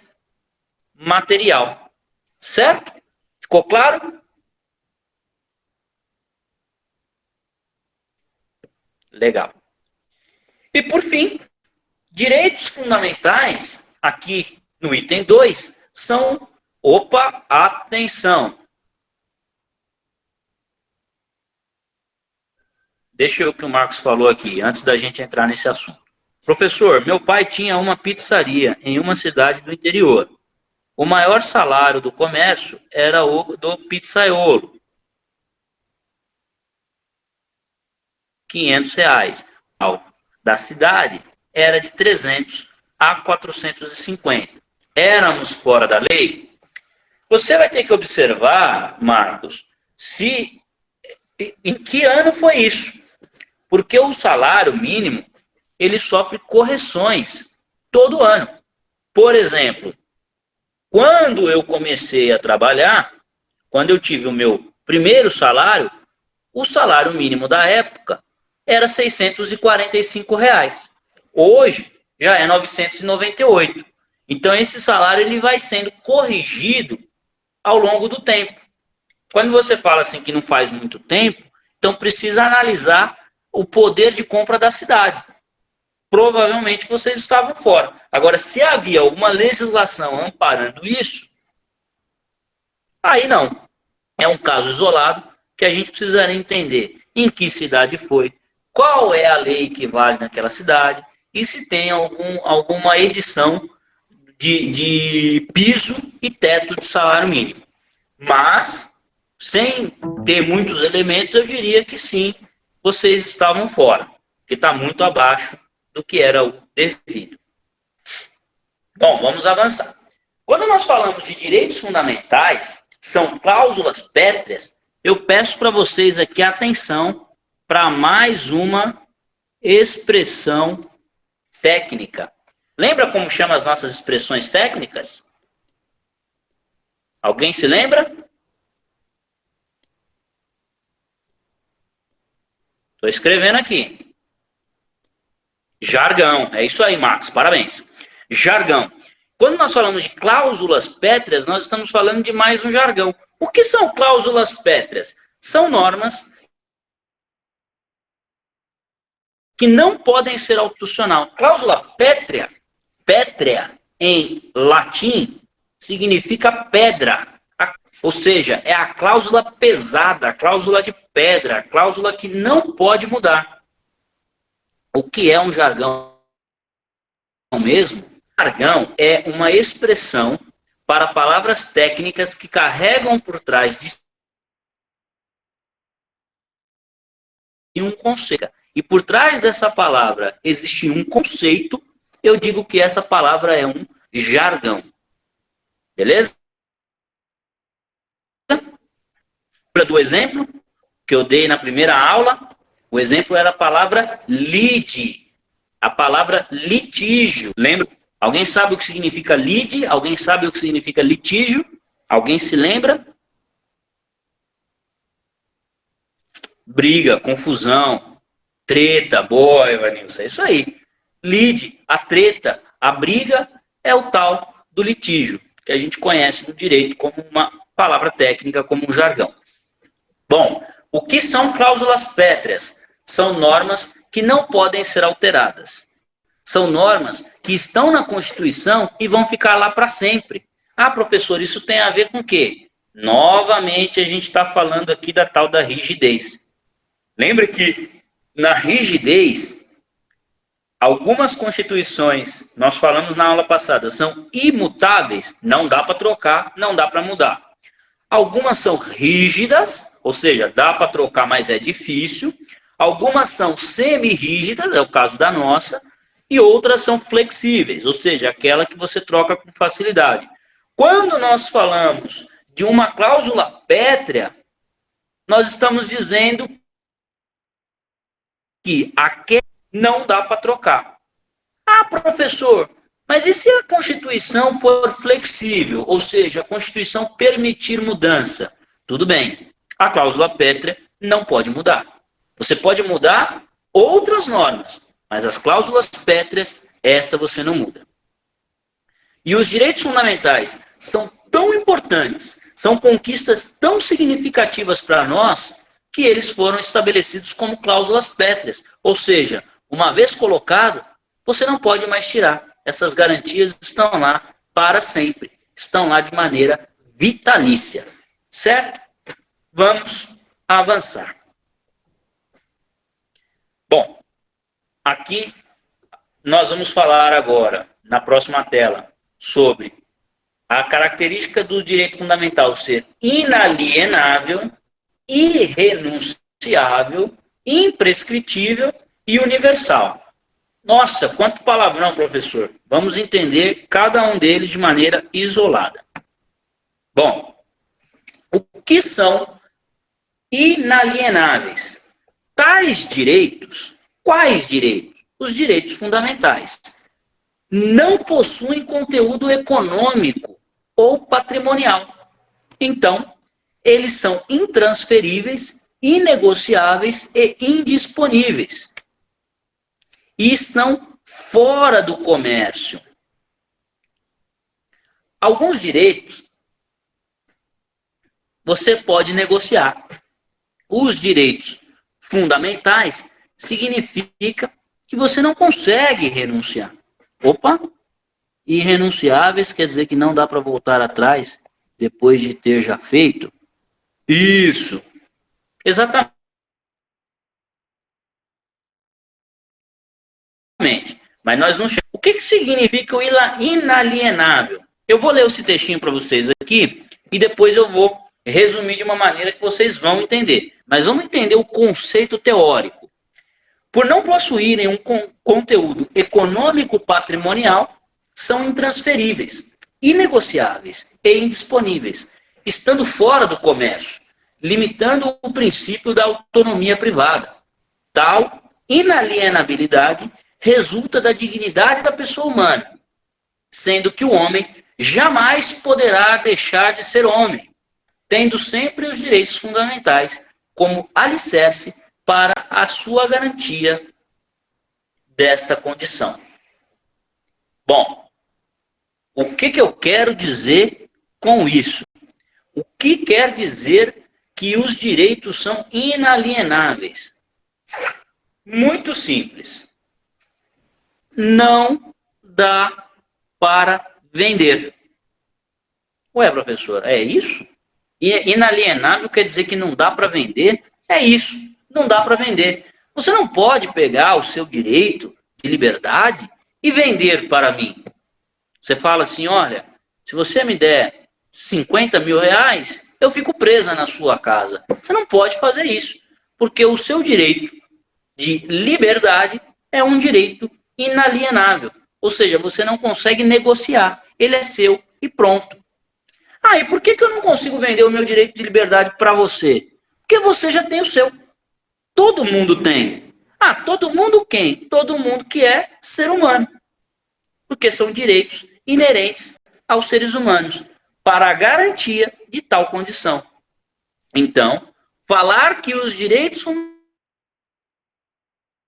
[SPEAKER 2] material. Certo? Ficou claro? Legal. E por fim, direitos fundamentais, aqui no item 2, são... Opa, atenção! Deixa eu ver o que o Marcos falou aqui, antes da gente entrar nesse assunto. Professor, meu pai tinha uma pizzaria em uma cidade do interior. O maior salário do comércio era o do pizzaiolo. R$500. Da cidade era de 300 a 450. Éramos fora da lei? Você vai ter que observar, Marcos, em que ano foi isso. Porque o salário mínimo, ele sofre correções todo ano. Por exemplo, quando eu comecei a trabalhar, quando eu tive o meu primeiro salário, o salário mínimo da época era R$645. Hoje já é 998. Então esse salário ele vai sendo corrigido ao longo do tempo. Quando você fala assim que não faz muito tempo, então precisa analisar o poder de compra da cidade. Provavelmente vocês estavam fora. Agora, se havia alguma legislação amparando isso, aí não. É um caso isolado que a gente precisaria entender em que cidade foi, qual é a lei que vale naquela cidade e se tem alguma edição de piso e teto de salário mínimo. Mas, sem ter muitos elementos, eu diria que sim, vocês estavam fora, que está muito abaixo do que era o devido. Bom, vamos avançar. Quando nós falamos de direitos fundamentais, são cláusulas pétreas, eu peço para vocês aqui atenção para mais uma expressão técnica. Lembra como chama as nossas expressões técnicas? Alguém se lembra? Estou escrevendo aqui. Jargão. É isso aí, Marcos. Parabéns. Jargão. Quando nós falamos de cláusulas pétreas, nós estamos falando de mais um jargão. O que são cláusulas pétreas? São normas que não podem ser constitucional. Cláusula pétrea em latim significa pedra. Ou seja, é a cláusula pesada, a cláusula de pedra, a cláusula que não pode mudar. O que é um jargão mesmo? Jargão é uma expressão para palavras técnicas que carregam por trás de um conceito. E por trás dessa palavra existe um conceito, eu digo que essa palavra é um jargão. Beleza? Lembra do exemplo que eu dei na primeira aula? O exemplo era a palavra lide, a palavra litígio. Lembra? Alguém sabe o que significa lide? Alguém sabe o que significa litígio? Alguém se lembra? Briga, confusão. Treta, boa, Evanilson, é isso aí. Lide, a treta, a briga é o tal do litígio, que a gente conhece no direito como uma palavra técnica, como um jargão. Bom, o que são cláusulas pétreas? São normas que não podem ser alteradas. São normas que estão na Constituição e vão ficar lá para sempre. Ah, professor, isso tem a ver com o quê? Novamente, a gente está falando aqui da tal da rigidez. Lembre que na rigidez, algumas constituições, nós falamos na aula passada, são imutáveis, não dá para trocar, não dá para mudar. Algumas são rígidas, ou seja, dá para trocar, mas é difícil. Algumas são semi-rígidas, é o caso da nossa, e outras são flexíveis, ou seja, aquela que você troca com facilidade. Quando nós falamos de uma cláusula pétrea, nós estamos dizendo que aquela não dá para trocar. Ah, professor, mas e se a Constituição for flexível, ou seja, a Constituição permitir mudança? Tudo bem, a cláusula pétrea não pode mudar. Você pode mudar outras normas, mas as cláusulas pétreas, essa você não muda. E os direitos fundamentais são tão importantes, são conquistas tão significativas para nós, que eles foram estabelecidos como cláusulas pétreas. Ou seja, uma vez colocado, você não pode mais tirar. Essas garantias estão lá para sempre. Estão lá de maneira vitalícia. Certo? Vamos avançar. Bom, aqui nós vamos falar agora, na próxima tela, sobre a característica do direito fundamental ser inalienável, irrenunciável, imprescritível e universal. Nossa, quanto palavrão, professor. Vamos entender cada um deles de maneira isolada. Bom, o que são inalienáveis? Tais direitos, quais direitos? Os direitos fundamentais. Não possuem conteúdo econômico ou patrimonial. Então, eles são intransferíveis, inegociáveis e indisponíveis. E estão fora do comércio. Alguns direitos você pode negociar. Os direitos fundamentais significa que você não consegue renunciar. Opa! Irrenunciáveis quer dizer que não dá para voltar atrás depois de ter já feito? Isso! Exatamente. Mas nós não chamamos. O que significa o inalienável? Eu vou ler esse textinho para vocês aqui e depois eu vou resumir de uma maneira que vocês vão entender. Mas vamos entender o conceito teórico. Por não possuírem um conteúdo econômico patrimonial, são intransferíveis, inegociáveis e indisponíveis, estando fora do comércio, limitando o princípio da autonomia privada. Tal inalienabilidade resulta da dignidade da pessoa humana, sendo que o homem jamais poderá deixar de ser homem, tendo sempre os direitos fundamentais como alicerce para a sua garantia desta condição. Bom, o que eu quero dizer com isso? O que quer dizer que os direitos são inalienáveis? Muito simples. Não dá para vender. Ué, professor, é isso? E inalienável quer dizer que não dá para vender? É isso, não dá para vender. Você não pode pegar o seu direito de liberdade e vender para mim. Você fala assim, olha, se você me der 50 mil reais, eu fico presa na sua casa. Você não pode fazer isso, porque o seu direito de liberdade é um direito inalienável. Ou seja, você não consegue negociar. Ele é seu e pronto. Ah, e por que eu não consigo vender o meu direito de liberdade para você? Porque você já tem o seu. Todo mundo tem. Ah, todo mundo quem? Todo mundo que é ser humano. Porque são direitos inerentes aos seres humanos para a garantia de tal condição. Então, falar que os direitos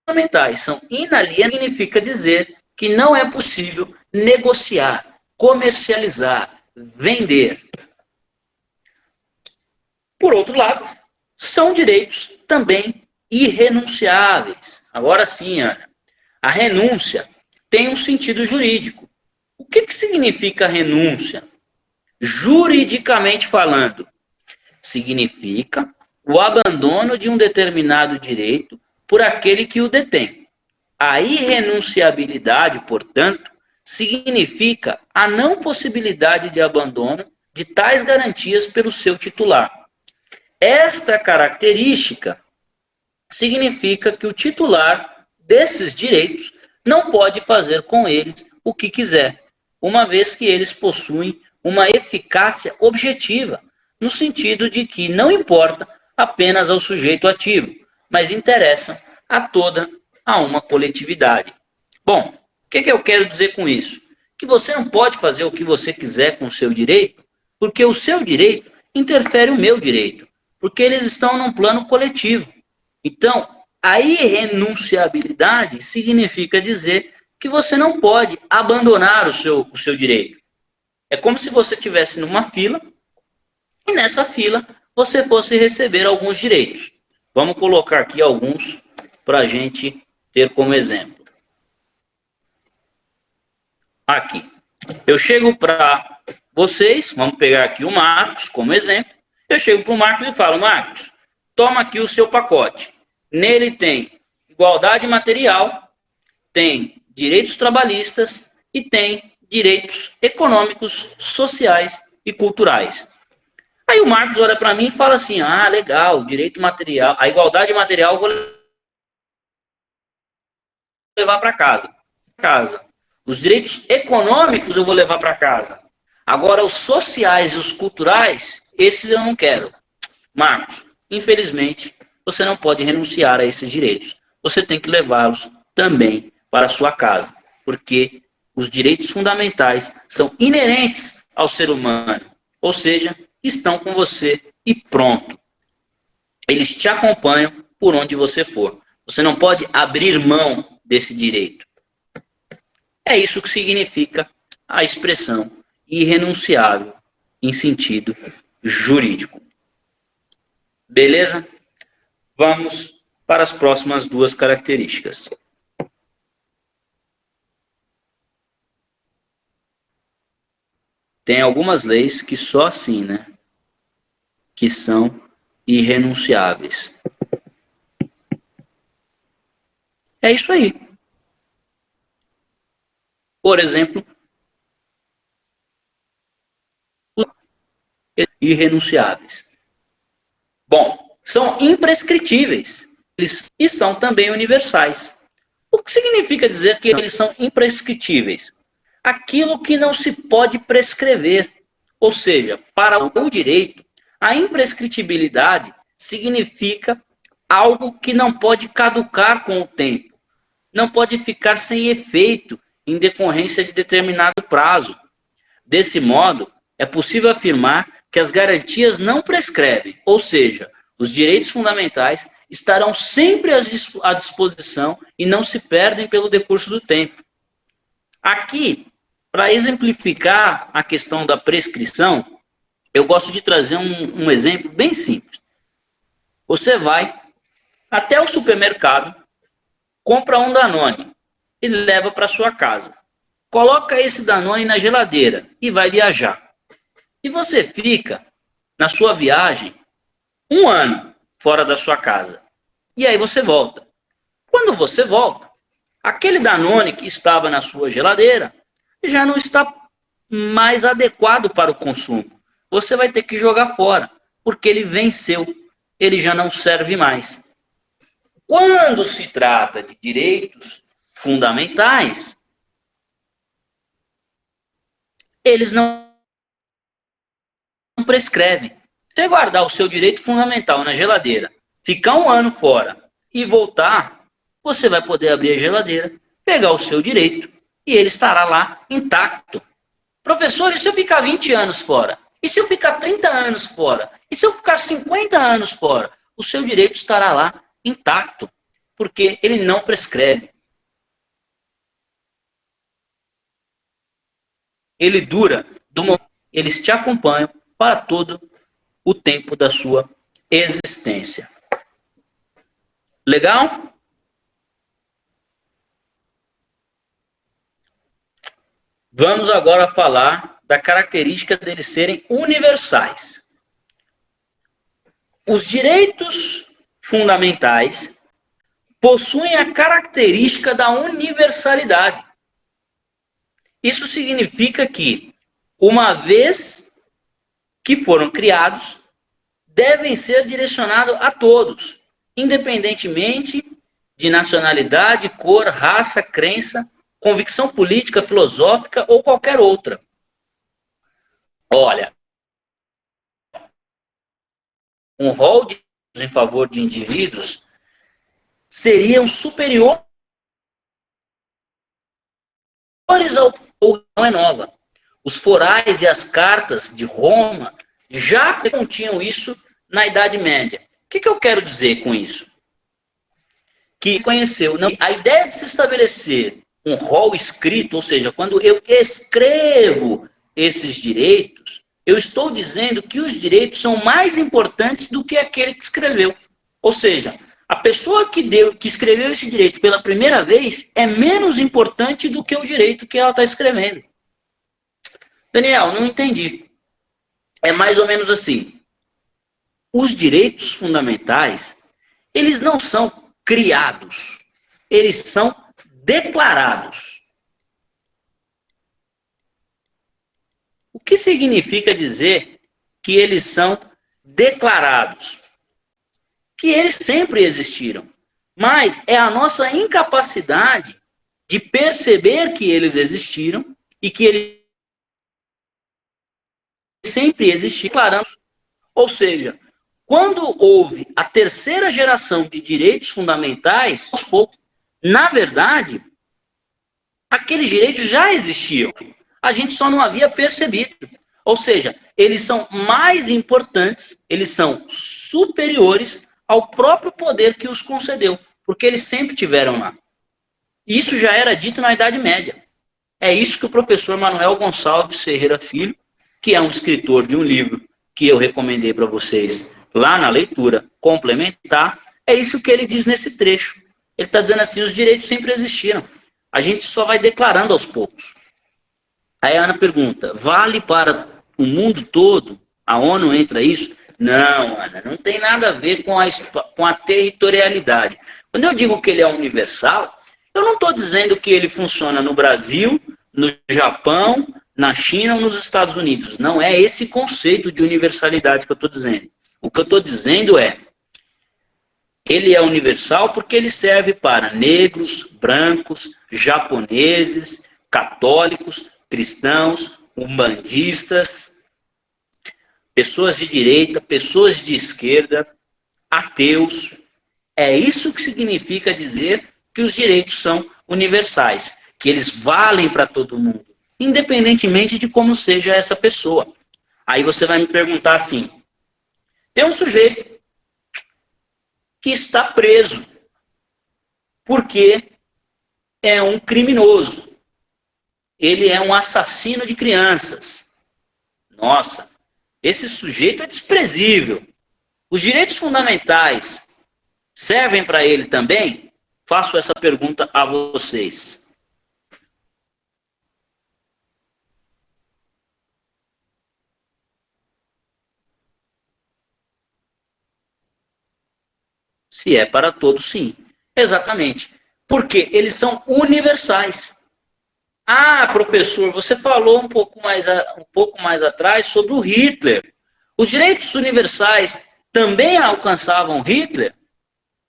[SPEAKER 2] fundamentais são inalienáveis, significa dizer que não é possível negociar, comercializar, vender. Por outro lado, são direitos também irrenunciáveis. Agora sim, Ana, a renúncia tem um sentido jurídico. O que significa renúncia? Juridicamente falando, significa o abandono de um determinado direito por aquele que o detém. A irrenunciabilidade, portanto, significa a não possibilidade de abandono de tais garantias pelo seu titular. Esta característica significa que o titular desses direitos não pode fazer com eles o que quiser, uma vez que eles possuem uma eficácia objetiva, no sentido de que não importa apenas ao sujeito ativo, mas interessam a uma coletividade. Bom, o que eu quero dizer com isso? Que você não pode fazer o que você quiser com o seu direito, porque o seu direito interfere o meu direito, porque eles estão num plano coletivo. Então, a irrenunciabilidade significa dizer que você não pode abandonar o seu direito. É como se você estivesse numa fila e nessa fila você fosse receber alguns direitos. Vamos colocar aqui alguns para a gente ter como exemplo. Aqui. Eu chego para vocês, vamos pegar aqui o Marcos como exemplo. Eu chego para o Marcos e falo, Marcos, toma aqui o seu pacote. Nele tem igualdade material, tem direitos trabalhistas e tem direitos econômicos, sociais e culturais. Aí o Marcos olha para mim e fala assim, ah, legal, direito material, a igualdade material eu vou levar para casa. Os direitos econômicos eu vou levar para casa. Agora, os sociais e os culturais, esses eu não quero. Marcos, infelizmente, você não pode renunciar a esses direitos. Você tem que levá-los também para a sua casa, porque os direitos fundamentais são inerentes ao ser humano, ou seja, estão com você e pronto. Eles te acompanham por onde você for. Você não pode abrir mão desse direito. É isso que significa a expressão irrenunciável em sentido jurídico. Beleza? Vamos para as próximas duas características. Tem algumas leis que só assim, né? Que são irrenunciáveis. É isso aí. Por exemplo, irrenunciáveis. Bom, são imprescritíveis e são também universais. O que significa dizer que eles são imprescritíveis? Aquilo que não se pode prescrever. Ou seja, para o direito, a imprescritibilidade significa algo que não pode caducar com o tempo, não pode ficar sem efeito em decorrência de determinado prazo. Desse modo, é possível afirmar que as garantias não prescrevem, ou seja, os direitos fundamentais estarão sempre à disposição e não se perdem pelo decurso do tempo. Aqui, para exemplificar a questão da prescrição, eu gosto de trazer um exemplo bem simples. Você vai até o supermercado, compra um Danone e leva para sua casa. Coloca esse Danone na geladeira e vai viajar. E você fica, na sua viagem, 1 ano fora da sua casa. E aí você volta. Quando você volta, aquele Danone que estava na sua geladeira já não está mais adequado para o consumo. Você vai ter que jogar fora, porque ele venceu, ele já não serve mais. Quando se trata de direitos fundamentais, eles não prescrevem. Você guardar o seu direito fundamental na geladeira, ficar 1 ano fora e voltar, você vai poder abrir a geladeira, pegar o seu direito e ele estará lá intacto. Professor, e se eu ficar 20 anos fora? E se eu ficar 30 anos fora? E se eu ficar 50 anos fora? O seu direito estará lá intacto. porque ele não prescreve. Ele dura, eles te acompanham para todo o tempo da sua existência. Legal? Vamos agora falar da característica deles serem universais. Os direitos fundamentais possuem a característica da universalidade. Isso significa que, uma vez que foram criados, devem ser direcionados a todos, independentemente de nacionalidade, cor, raça, crença, convicção política, filosófica ou qualquer outra. Olha, um rol de em favor de indivíduos seriam superiores ou não é nova. Os forais e as cartas de Roma já continham isso na Idade Média. O que eu quero dizer com isso? Que conheceu a ideia de se estabelecer um rol escrito, ou seja, quando eu escrevo esses direitos, eu estou dizendo que os direitos são mais importantes do que aquele que escreveu. Ou seja, a pessoa que escreveu esse direito pela primeira vez é menos importante do que o direito que ela está escrevendo. Daniel, não entendi. É mais ou menos assim. Os direitos fundamentais, eles não são criados, eles são declarados. O que significa dizer que eles são declarados? Que eles sempre existiram, mas é a nossa incapacidade de perceber que eles existiram e que eles sempre existiram, declaramos. Ou seja, quando houve a terceira geração de direitos fundamentais, aos poucos, na verdade, aqueles direitos já existiam. A gente só não havia percebido. Ou seja, eles são mais importantes, eles são superiores ao próprio poder que os concedeu, porque eles sempre tiveram lá. Isso já era dito na Idade Média. É isso que o professor Manuel Gonçalves Ferreira Filho, que é um escritor de um livro que eu recomendei para vocês lá na leitura complementar, é isso que ele diz nesse trecho. Ele está dizendo assim, os direitos sempre existiram. A gente só vai declarando aos poucos. Aí a Ana pergunta, vale para o mundo todo? A ONU entra isso? Não, Ana, não tem nada a ver com a territorialidade. Quando eu digo que ele é universal, eu não estou dizendo que ele funciona no Brasil, no Japão, na China ou nos Estados Unidos. Não é esse conceito de universalidade que eu estou dizendo. O que eu estou dizendo é, ele é universal porque ele serve para negros, brancos, japoneses, católicos, cristãos, umbandistas, pessoas de direita, pessoas de esquerda, ateus. É isso que significa dizer que os direitos são universais, que eles valem para todo mundo, independentemente de como seja essa pessoa. Aí você vai me perguntar assim, tem um sujeito que está preso porque é um criminoso. Ele é um assassino de crianças. Nossa, esse sujeito é desprezível. Os direitos fundamentais servem para ele também? Faço essa pergunta a vocês. Se é para todos, sim. Exatamente. Porque eles são universais. Ah, professor, você falou um pouco mais atrás sobre o Hitler. Os direitos universais também alcançavam Hitler?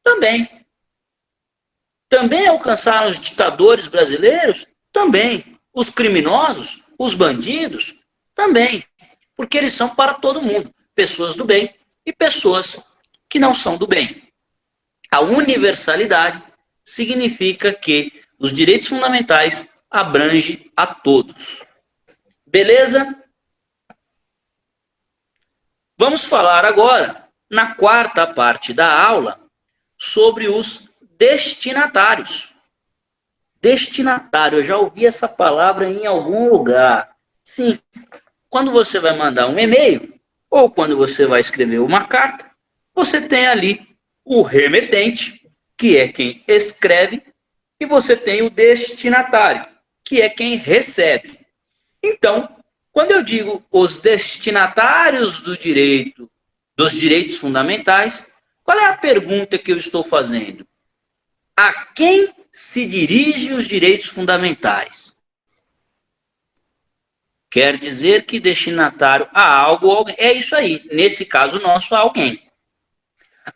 [SPEAKER 2] Também. Também alcançaram os ditadores brasileiros? Também. Os criminosos? Os bandidos? Também. Porque eles são para todo mundo. Pessoas do bem e pessoas que não são do bem. A universalidade significa que os direitos fundamentais abrangem a todos. Beleza? Vamos falar agora, na quarta parte da aula, sobre os destinatários. Destinatário, eu já ouvi essa palavra em algum lugar. Sim, quando você vai mandar um e-mail, ou quando você vai escrever uma carta, você tem ali o remetente, que é quem escreve, e você tem o destinatário, que é quem recebe. Então, quando eu digo os destinatários dos direitos fundamentais, qual é a pergunta que eu estou fazendo? A quem se dirigem os direitos fundamentais? Quer dizer que destinatário a algo ou alguém. É isso aí. Nesse caso nosso, a alguém.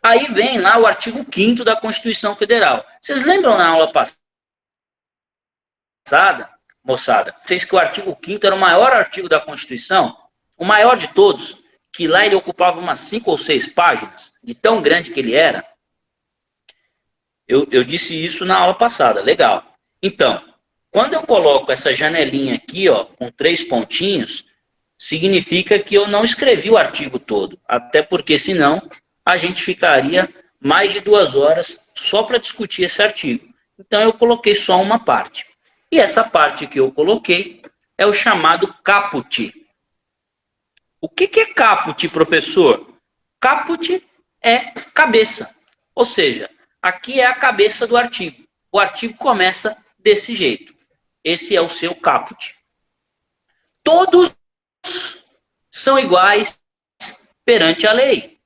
[SPEAKER 2] Aí vem lá o artigo 5º da Constituição Federal. Vocês lembram na aula passada, moçada, fez que o artigo 5º era o maior artigo da Constituição? O maior de todos, que lá ele ocupava umas 5 ou 6 páginas, de tão grande que ele era. Eu disse isso na aula passada, legal. Então, quando eu coloco essa janelinha aqui, ó, com 3 pontinhos, significa que eu não escrevi o artigo todo. Até porque, senão, a gente ficaria mais de 2 horas só para discutir esse artigo. Então, eu coloquei só uma parte. E essa parte que eu coloquei é o chamado caput. O que é caput, professor? Caput é cabeça. Ou seja, aqui é a cabeça do artigo. O artigo começa desse jeito. Esse é o seu caput. Todos são iguais perante a lei,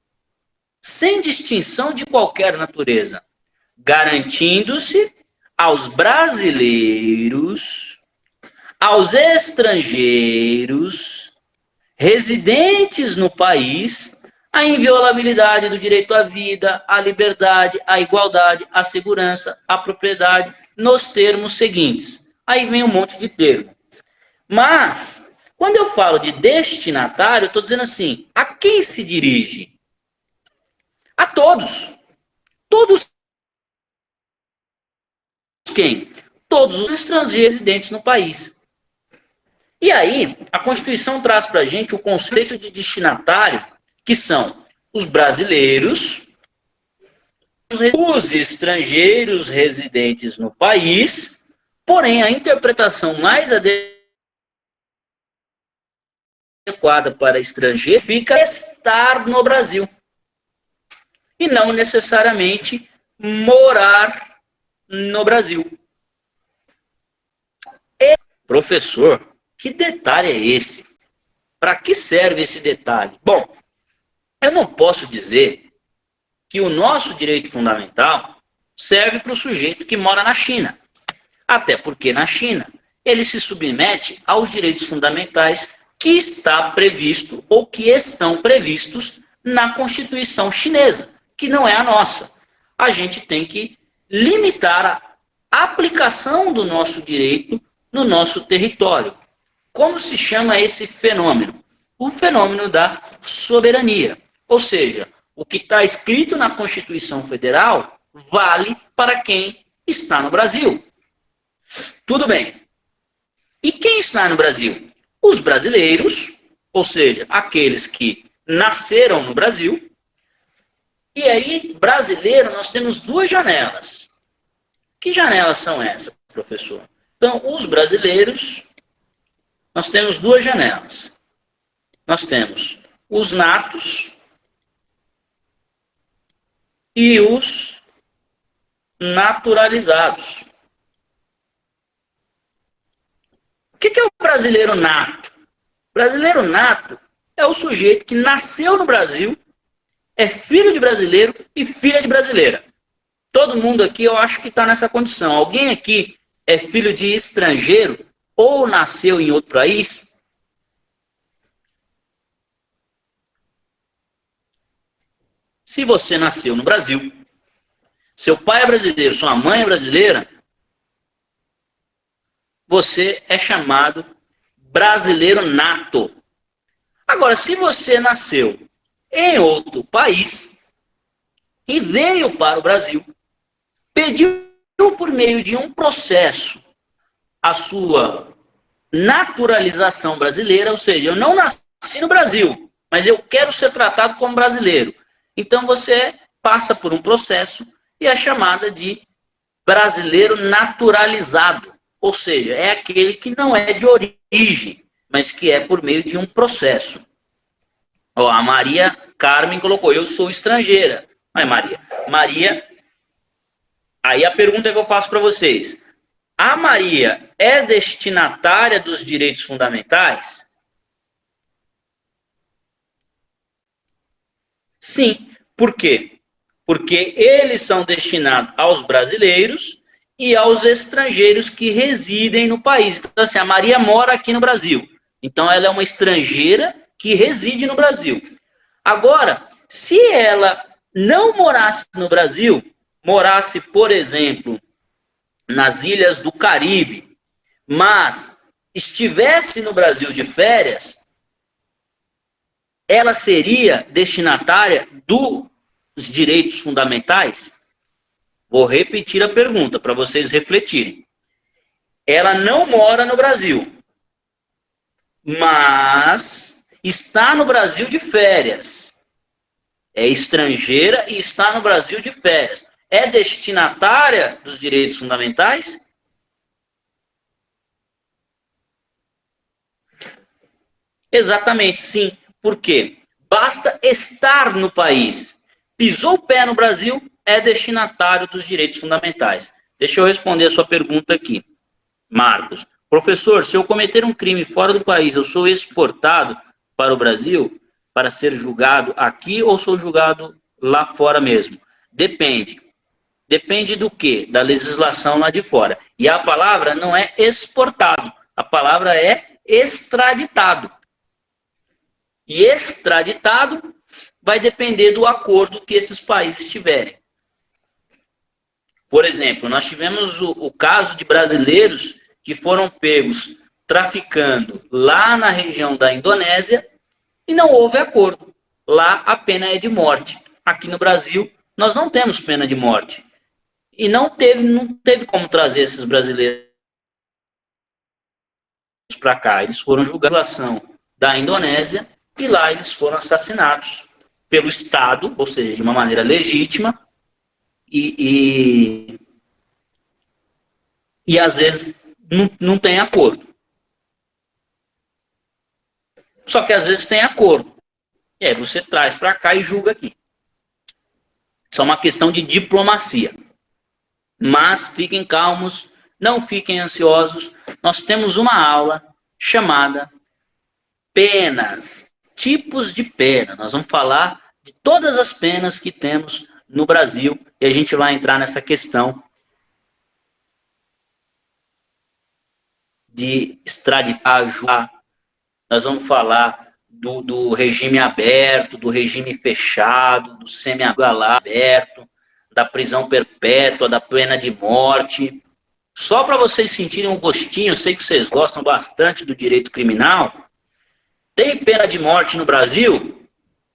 [SPEAKER 2] sem distinção de qualquer natureza, garantindo-se aos brasileiros, aos estrangeiros, residentes no país, a inviolabilidade do direito à vida, à liberdade, à igualdade, à segurança, à propriedade, nos termos seguintes. Aí vem um monte de termos. Mas, quando eu falo de destinatário, eu estou dizendo assim, a quem se dirige? A todos. Todos quem? Todos os estrangeiros residentes no país. E aí, a Constituição traz para a gente o conceito de destinatário, que são os brasileiros, os estrangeiros residentes no país, porém a interpretação mais adequada para estrangeiro fica estar no Brasil. E não necessariamente morar no Brasil. E, professor, que detalhe é esse? Para que serve esse detalhe? Bom, eu não posso dizer que o nosso direito fundamental serve para o sujeito que mora na China. Até porque na China ele se submete aos direitos fundamentais que está previsto ou que estão previstos na Constituição chinesa, que não é a nossa. A gente tem que limitar a aplicação do nosso direito no nosso território. Como se chama esse fenômeno? O fenômeno da soberania. Ou seja, o que está escrito na Constituição Federal vale para quem está no Brasil. Tudo bem. E quem está no Brasil? Os brasileiros, ou seja, aqueles que nasceram no Brasil. E aí, brasileiro, nós temos 2 janelas. Que janelas são essas, professor? Então, os brasileiros, nós temos 2 janelas. Nós temos os natos e os naturalizados. O que é o brasileiro nato? O brasileiro nato é o sujeito que nasceu no Brasil, é filho de brasileiro e filha de brasileira. Todo mundo aqui eu acho que está nessa condição. Alguém aqui é filho de estrangeiro ou nasceu em outro país? Se você nasceu no Brasil, seu pai é brasileiro, sua mãe é brasileira, você é chamado brasileiro nato. Agora, se você nasceu em outro país e veio para o Brasil, pediu por meio de um processo a sua naturalização brasileira, ou seja, eu não nasci no Brasil, mas eu quero ser tratado como brasileiro. Então você passa por um processo e a chamada de brasileiro naturalizado, ou seja, é aquele que não é de origem, mas que é por meio de um processo. Ó, a Maria Carmen colocou, eu sou estrangeira. Mas Maria, aí a pergunta que eu faço para vocês, a Maria é destinatária dos direitos fundamentais? Sim. Por quê? Porque eles são destinados aos brasileiros e aos estrangeiros que residem no país. Então, assim, a Maria mora aqui no Brasil. Então, ela é uma estrangeira que reside no Brasil. Agora, se ela não morasse no Brasil, morasse, por exemplo, nas ilhas do Caribe, mas estivesse no Brasil de férias, ela seria destinatária dos direitos fundamentais? Vou repetir a pergunta para vocês refletirem. Ela não mora no Brasil, mas está no Brasil de férias. É estrangeira e está no Brasil de férias. É destinatária dos direitos fundamentais? Exatamente, sim. Por quê? Basta estar no país. Pisou o pé no Brasil, é destinatário dos direitos fundamentais. Deixa eu responder a sua pergunta aqui. Marcos, professor, se eu cometer um crime fora do país, eu sou exportado para o Brasil para ser julgado aqui ou sou julgado lá fora mesmo? Depende. Depende do quê? Da legislação lá de fora. E a palavra não é exportado, a palavra é extraditado. E extraditado vai depender do acordo que esses países tiverem. Por exemplo, nós tivemos o caso de brasileiros que foram pegos traficando lá na região da Indonésia e não houve acordo. Lá a pena é de morte. Aqui no Brasil, nós não temos pena de morte. E não teve como trazer esses brasileiros para cá. Eles foram julgados na legislação da Indonésia e lá eles foram assassinados pelo Estado, ou seja, de uma maneira legítima, e às vezes não tem acordo. Só que às vezes tem acordo. E aí você traz para cá e julga aqui. Isso é uma questão de diplomacia. Mas fiquem calmos, não fiquem ansiosos. Nós temos uma aula chamada penas, tipos de pena. Nós vamos falar de todas as penas que temos no Brasil e a gente vai entrar nessa questão de extraditar, julgar. Nós vamos falar do regime aberto, do regime fechado, do semi-aberto, da prisão perpétua, da pena de morte. Só para vocês sentirem um gostinho, eu sei que vocês gostam bastante do direito criminal. Tem pena de morte no Brasil?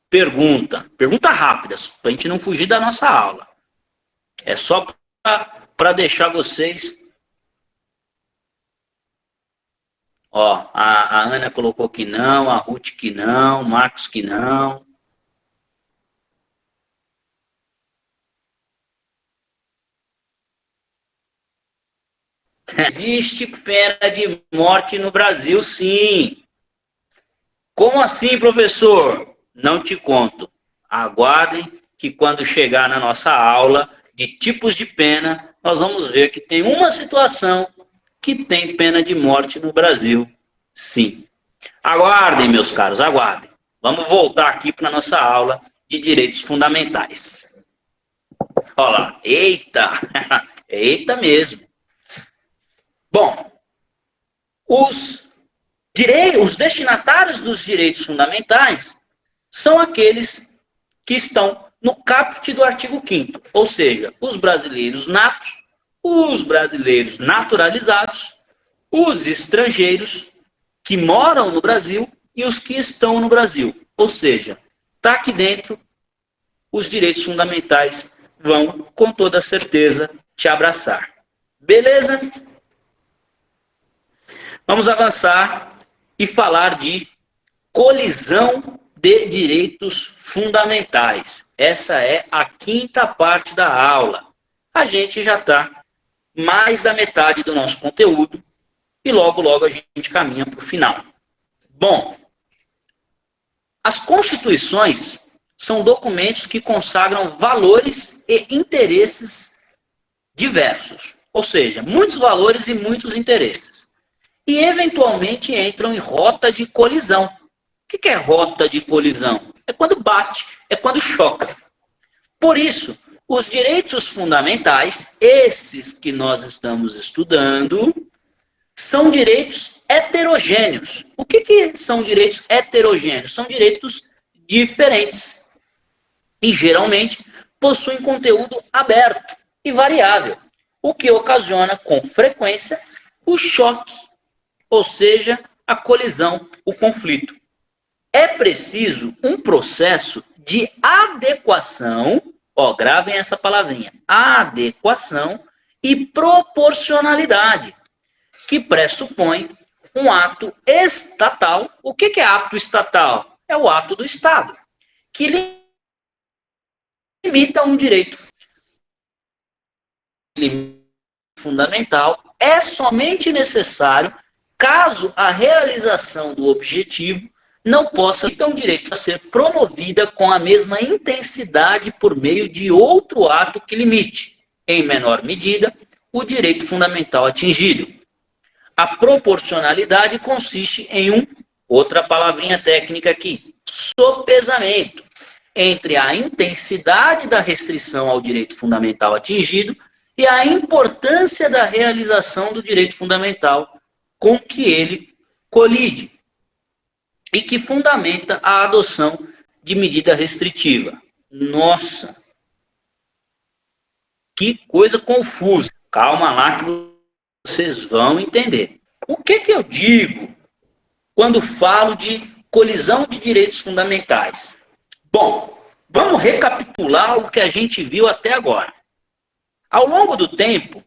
[SPEAKER 2] Pergunta rápida, para a gente não fugir da nossa aula. É só para deixar vocês... Ó, a Ana colocou que não, a Ruth que não, Marcos que não. Existe pena de morte no Brasil, sim. Como assim, professor? Não te conto. Aguardem que quando chegar na nossa aula de tipos de pena, nós vamos ver que tem uma situação que tem pena de morte no Brasil, sim. Aguardem, meus caros, aguardem. Vamos voltar aqui para a nossa aula de direitos fundamentais. Olha lá, eita, eita mesmo. Bom, os destinatários dos direitos fundamentais são aqueles que estão no caput do artigo 5º, ou seja, os brasileiros natos, os brasileiros naturalizados, os estrangeiros que moram no Brasil e os que estão no Brasil. Ou seja, está aqui dentro, os direitos fundamentais vão, com toda certeza, te abraçar. Beleza? Vamos avançar e falar de colisão de direitos fundamentais. Essa é a 5ª parte da aula. a gente já está mais da metade do nosso conteúdo e logo, logo a gente caminha para o final. Bom, as constituições são documentos que consagram valores e interesses diversos, ou seja, muitos valores e muitos interesses, e eventualmente entram em rota de colisão. O que é rota de colisão? É quando bate, é quando choca. Por isso, os direitos fundamentais, esses que nós estamos estudando, são direitos heterogêneos. O que são direitos heterogêneos? São direitos diferentes e, geralmente, possuem conteúdo aberto e variável, o que ocasiona, com frequência, o choque, ou seja, a colisão, o conflito. É preciso um processo de adequação, gravem essa palavrinha, adequação e proporcionalidade, que pressupõe um ato estatal. O que é ato estatal? É o ato do Estado, que limita um direito fundamental. É somente necessário caso a realização do objetivo não possa ter um direito a ser promovida com a mesma intensidade por meio de outro ato que limite, em menor medida, o direito fundamental atingido. A proporcionalidade consiste em outra palavrinha técnica aqui, sopesamento entre a intensidade da restrição ao direito fundamental atingido e a importância da realização do direito fundamental com que ele colide e que fundamenta a adoção de medida restritiva. Nossa, que coisa confusa. Calma lá que vocês vão entender. O que eu digo quando falo de colisão de direitos fundamentais? Bom, vamos recapitular o que a gente viu até agora. Ao longo do tempo,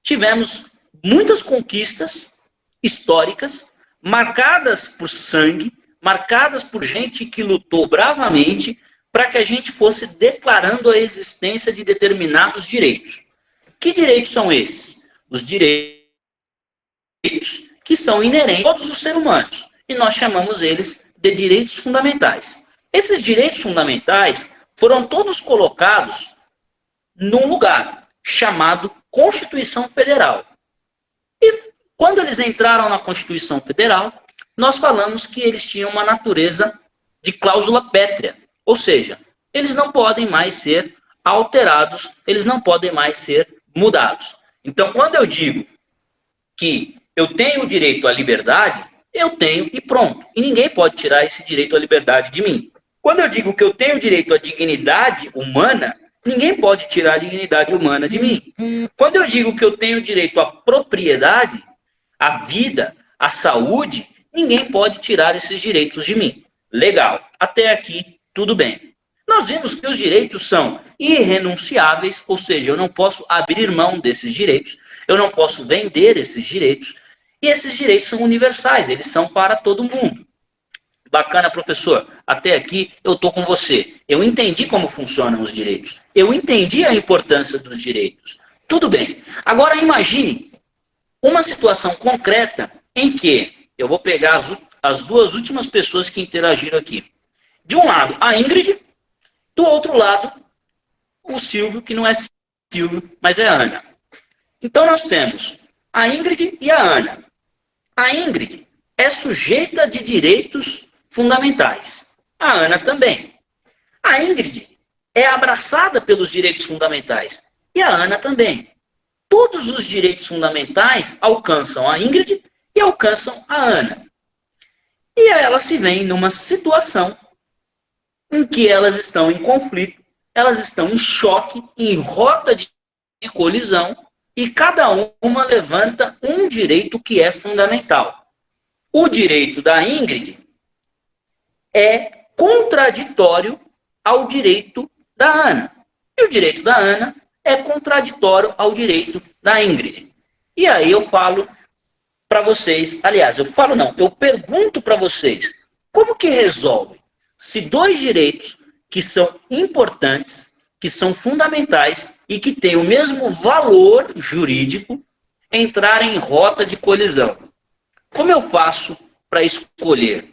[SPEAKER 2] tivemos muitas conquistas históricas marcadas por sangue, marcadas por gente que lutou bravamente para que a gente fosse declarando a existência de determinados direitos. Que direitos são esses? Os direitos que são inerentes a todos os seres humanos, e nós chamamos eles de direitos fundamentais. Esses direitos fundamentais foram todos colocados num lugar chamado Constituição Federal. E quando eles entraram na Constituição Federal, nós falamos que eles tinham uma natureza de cláusula pétrea, ou seja, eles não podem mais ser alterados, eles não podem mais ser mudados. Então, quando eu digo que eu tenho o direito à liberdade, eu tenho e pronto. E ninguém pode tirar esse direito à liberdade de mim. Quando eu digo que eu tenho o direito à dignidade humana, ninguém pode tirar a dignidade humana de mim. Quando eu digo que eu tenho o direito à propriedade, à vida, à saúde, ninguém pode tirar esses direitos de mim. Legal. Até aqui, tudo bem. Nós vimos que os direitos são irrenunciáveis, ou seja, eu não posso abrir mão desses direitos, eu não posso vender esses direitos, e esses direitos são universais, eles são para todo mundo. Bacana, professor. Até aqui eu estou com você. Eu entendi como funcionam os direitos. Eu entendi a importância dos direitos. Tudo bem. Agora imagine uma situação concreta em que eu vou pegar as duas últimas pessoas que interagiram aqui. De um lado, a Ingrid. Do outro lado, o Silvio, que não é Silvio, mas é Ana. Então nós temos a Ingrid e a Ana. A Ingrid é sujeita de direitos fundamentais. A Ana também. A Ingrid é abraçada pelos direitos fundamentais. E a Ana também. Todos os direitos fundamentais alcançam a Ingrid e alcançam a Ana. E elas se veem numa situação em que elas estão em conflito, elas estão em choque, em rota de colisão, e cada uma levanta um direito que é fundamental. O direito da Ingrid é contraditório ao direito da Ana. E o direito da Ana é contraditório ao direito da Ingrid. E aí eu falo para vocês, aliás, eu pergunto para vocês, como que resolve? Se dois direitos que são importantes, que são fundamentais e que têm o mesmo valor jurídico entrarem em rota de colisão. Como eu faço para escolher?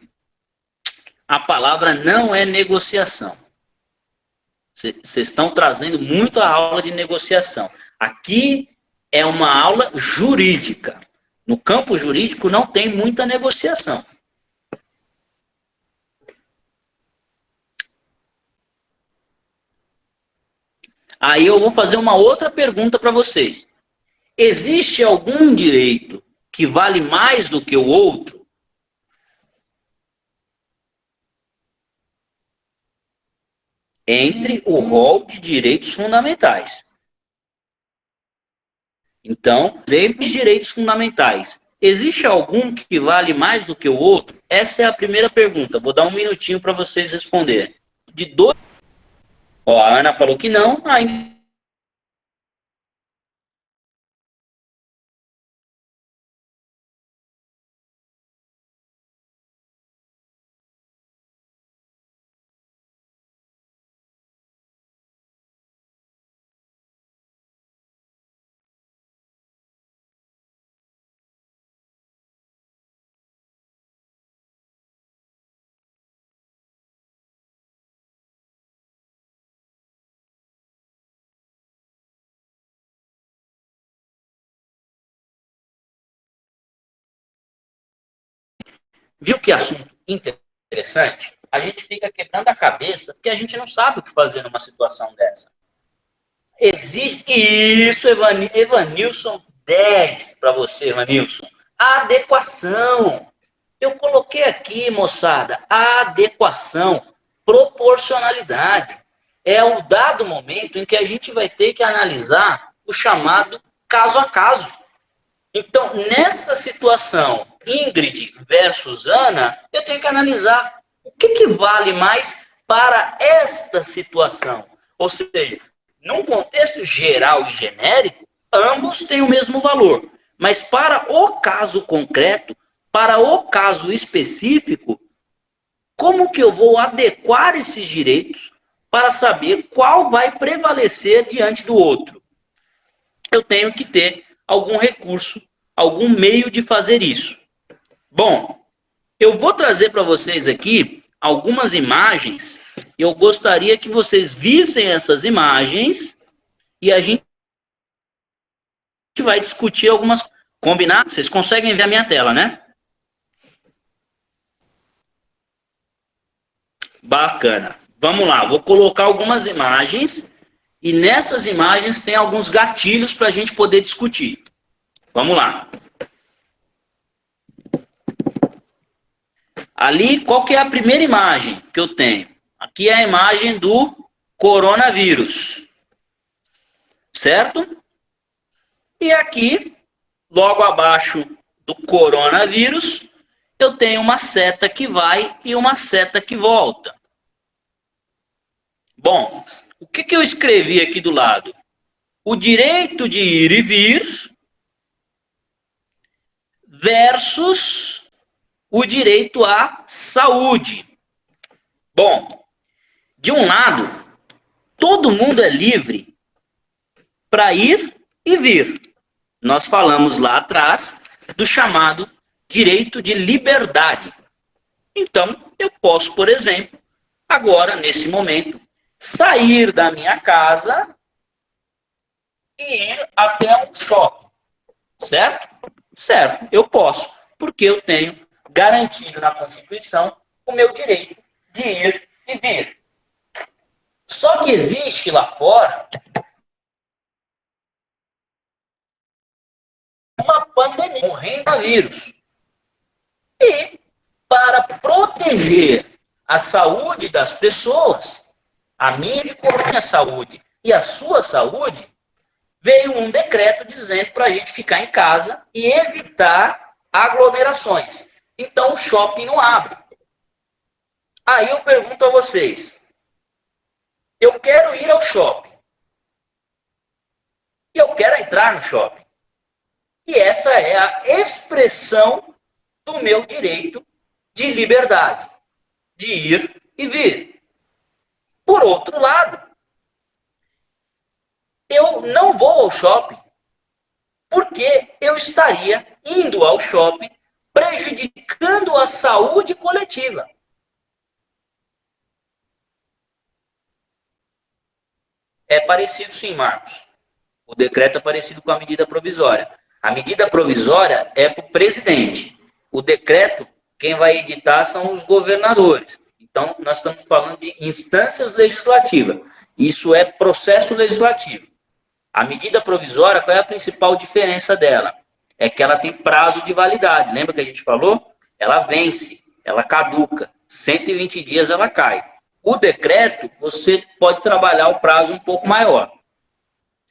[SPEAKER 2] A palavra não é negociação. Vocês estão trazendo muito a aula de negociação. Aqui é uma aula jurídica. No campo jurídico não tem muita negociação. Aí eu vou fazer uma outra pergunta para vocês. Existe algum direito que vale mais do que o outro? Entre o rol de direitos fundamentais. Então, entre os direitos fundamentais, existe algum que vale mais do que o outro? Essa é a primeira pergunta. Vou dar um minutinho para vocês responderem. De dois. Ó, a Ana falou que não, ainda. Viu que assunto interessante? A gente fica quebrando a cabeça porque a gente não sabe o que fazer numa situação dessa. Existe isso, Evanilson, 10 para você, Evanilson. Adequação. Eu coloquei aqui, moçada, adequação, proporcionalidade. É o dado momento em que a gente vai ter que analisar o chamado caso a caso. Então, nessa situação, Ingrid versus Ana, eu tenho que analisar o que vale mais para esta situação. Ou seja, num contexto geral e genérico, ambos têm o mesmo valor. Mas para o caso concreto, para o caso específico, como que eu vou adequar esses direitos para saber qual vai prevalecer diante do outro? Eu tenho que ter algum recurso, algum meio de fazer isso. Bom, eu vou trazer para vocês aqui algumas imagens. Eu gostaria que vocês vissem essas imagens e a gente vai discutir algumas. Combinar? Vocês conseguem ver a minha tela, né? Bacana. Vamos lá, vou colocar algumas imagens e nessas imagens tem alguns gatilhos para a gente poder discutir. Vamos lá. Ali, qual que é a primeira imagem que eu tenho? Aqui é a imagem do coronavírus. Certo? E aqui, logo abaixo do coronavírus, eu tenho uma seta que vai e uma seta que volta. Bom, o que eu escrevi aqui do lado? O direito de ir e vir versus o direito à saúde. Bom, de um lado, todo mundo é livre para ir e vir. Nós falamos lá atrás do chamado direito de liberdade. Então, eu posso, por exemplo, agora, nesse momento, sair da minha casa e ir até um shopping. Certo? Certo, eu posso, porque eu tenho garantido na Constituição o meu direito de ir e vir. Só que existe lá fora uma pandemia, um coronavírus. E para proteger a saúde das pessoas, a minha saúde e a sua saúde, veio um decreto dizendo para a gente ficar em casa e evitar aglomerações. Então o shopping não abre. Aí eu pergunto a vocês, eu quero ir ao shopping. E eu quero entrar no shopping. E essa é a expressão do meu direito de liberdade, de ir e vir. Por outro lado, eu não vou ao shopping porque eu estaria indo ao shopping prejudicando a saúde coletiva. É parecido sim, Marcos. O decreto é parecido com a medida provisória. A medida provisória é para o presidente. O decreto, quem vai editar são os governadores. Então, nós estamos falando de instâncias legislativas. Isso é processo legislativo. A medida provisória, qual é a principal diferença dela? É que ela tem prazo de validade. Lembra que a gente falou? Ela vence, ela caduca. 120 dias ela cai. O decreto, você pode trabalhar o prazo um pouco maior.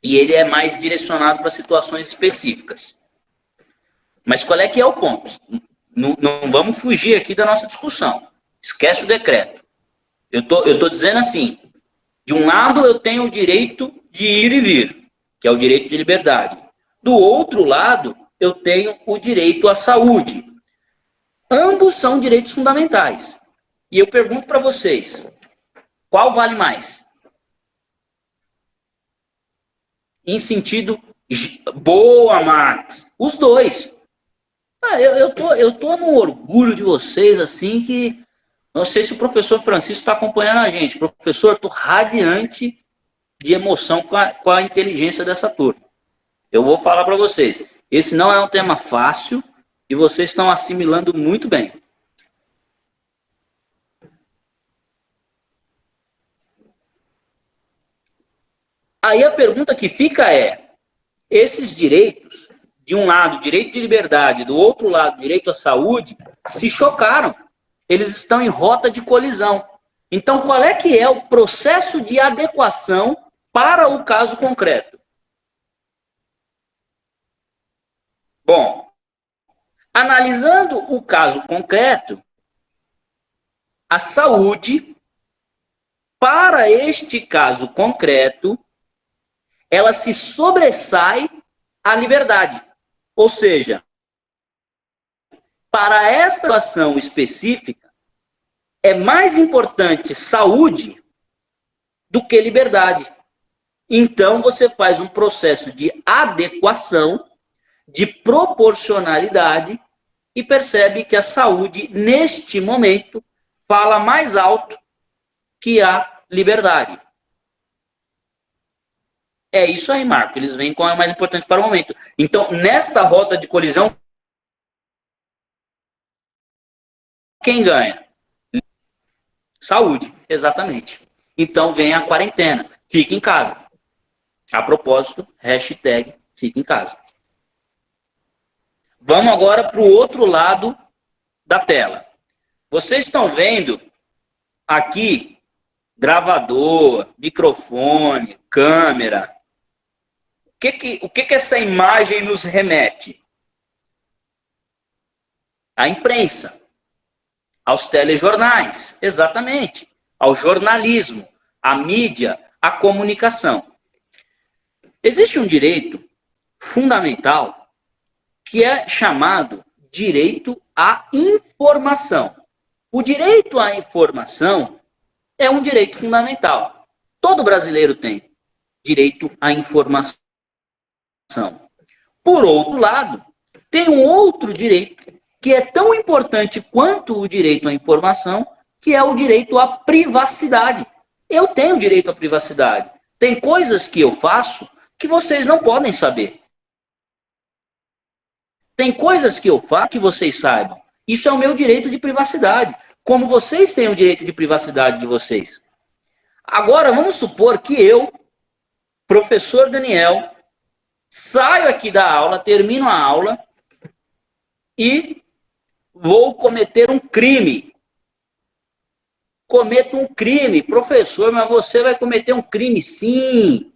[SPEAKER 2] E ele é mais direcionado para situações específicas. Mas qual é que é o ponto? Não vamos fugir aqui da nossa discussão. Esquece o decreto. Eu tô dizendo assim, de um lado eu tenho o direito de ir e vir, que é o direito de liberdade. Do outro lado, eu tenho o direito à saúde. Ambos são direitos fundamentais. E eu pergunto para vocês, qual vale mais? Em sentido, boa, Max. Os dois. Eu tô no orgulho de vocês, assim, que não sei se o professor Francisco está acompanhando a gente. Professor, estou radiante de emoção com a inteligência dessa turma. Eu vou falar para vocês. Esse não é um tema fácil e vocês estão assimilando muito bem. Aí a pergunta que fica é, esses direitos, de um lado, direito de liberdade, do outro lado, direito à saúde, se chocaram. Eles estão em rota de colisão. Então, qual é que é o processo de adequação para o caso concreto? Bom, analisando o caso concreto, a saúde, para este caso concreto, ela se sobressai à liberdade. Ou seja, para esta situação específica, é mais importante saúde do que liberdade. Então, você faz um processo de adequação, de proporcionalidade, e percebe que a saúde, neste momento, fala mais alto que a liberdade. É isso aí, Marco. Eles veem qual é o mais importante para o momento. Então, nesta rota de colisão, quem ganha? Saúde, exatamente. Então, vem a quarentena. Fique em casa. A propósito, hashtag fique em casa. Vamos agora para o outro lado da tela. Vocês estão vendo aqui gravador, microfone, câmera. O que essa imagem nos remete? À imprensa, aos telejornais, exatamente, ao jornalismo, à mídia, à comunicação. Existe um direito fundamental que é chamado direito à informação. O direito à informação é um direito fundamental. Todo brasileiro tem direito à informação. Por outro lado, tem um outro direito que é tão importante quanto o direito à informação, que é o direito à privacidade. Eu tenho direito à privacidade. Tem coisas que eu faço que vocês não podem saber. Tem coisas que eu faço que vocês saibam. Isso é o meu direito de privacidade. Como vocês têm o direito de privacidade de vocês. Agora, vamos supor que eu, professor Daniel, saio aqui da aula, termino a aula e vou cometer um crime. Cometo um crime. Professor, mas você vai cometer um crime? Sim,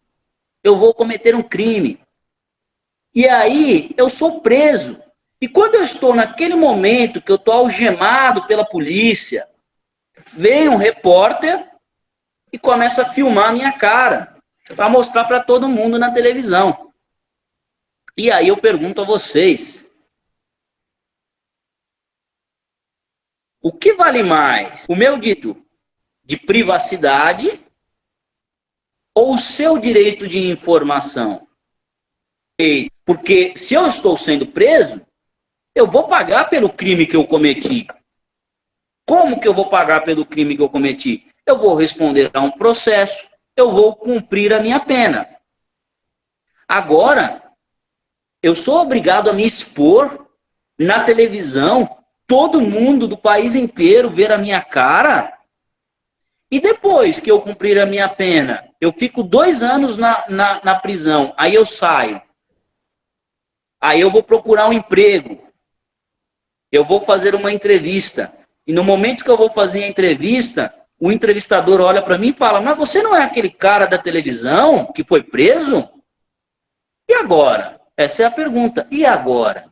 [SPEAKER 2] eu vou cometer um crime. E aí, eu sou preso. E quando eu estou naquele momento que eu estou algemado pela polícia, vem um repórter e começa a filmar a minha cara, para mostrar para todo mundo na televisão. E aí eu pergunto a vocês, o que vale mais? O meu dito de privacidade ou o seu direito de informação? Porque se eu estou sendo preso, eu vou pagar pelo crime que eu cometi. Como que eu vou pagar pelo crime que eu cometi? Eu vou responder a um processo, eu vou cumprir a minha pena. Agora, eu sou obrigado a me expor na televisão, todo mundo do país inteiro ver a minha cara. E depois que eu cumprir a minha pena, eu fico 2 anos na prisão, aí eu saio. Aí eu vou procurar um emprego. Eu vou fazer uma entrevista. E no momento que eu vou fazer a entrevista, o entrevistador olha para mim e fala: mas você não é aquele cara da televisão que foi preso? E agora? Essa é a pergunta. E agora?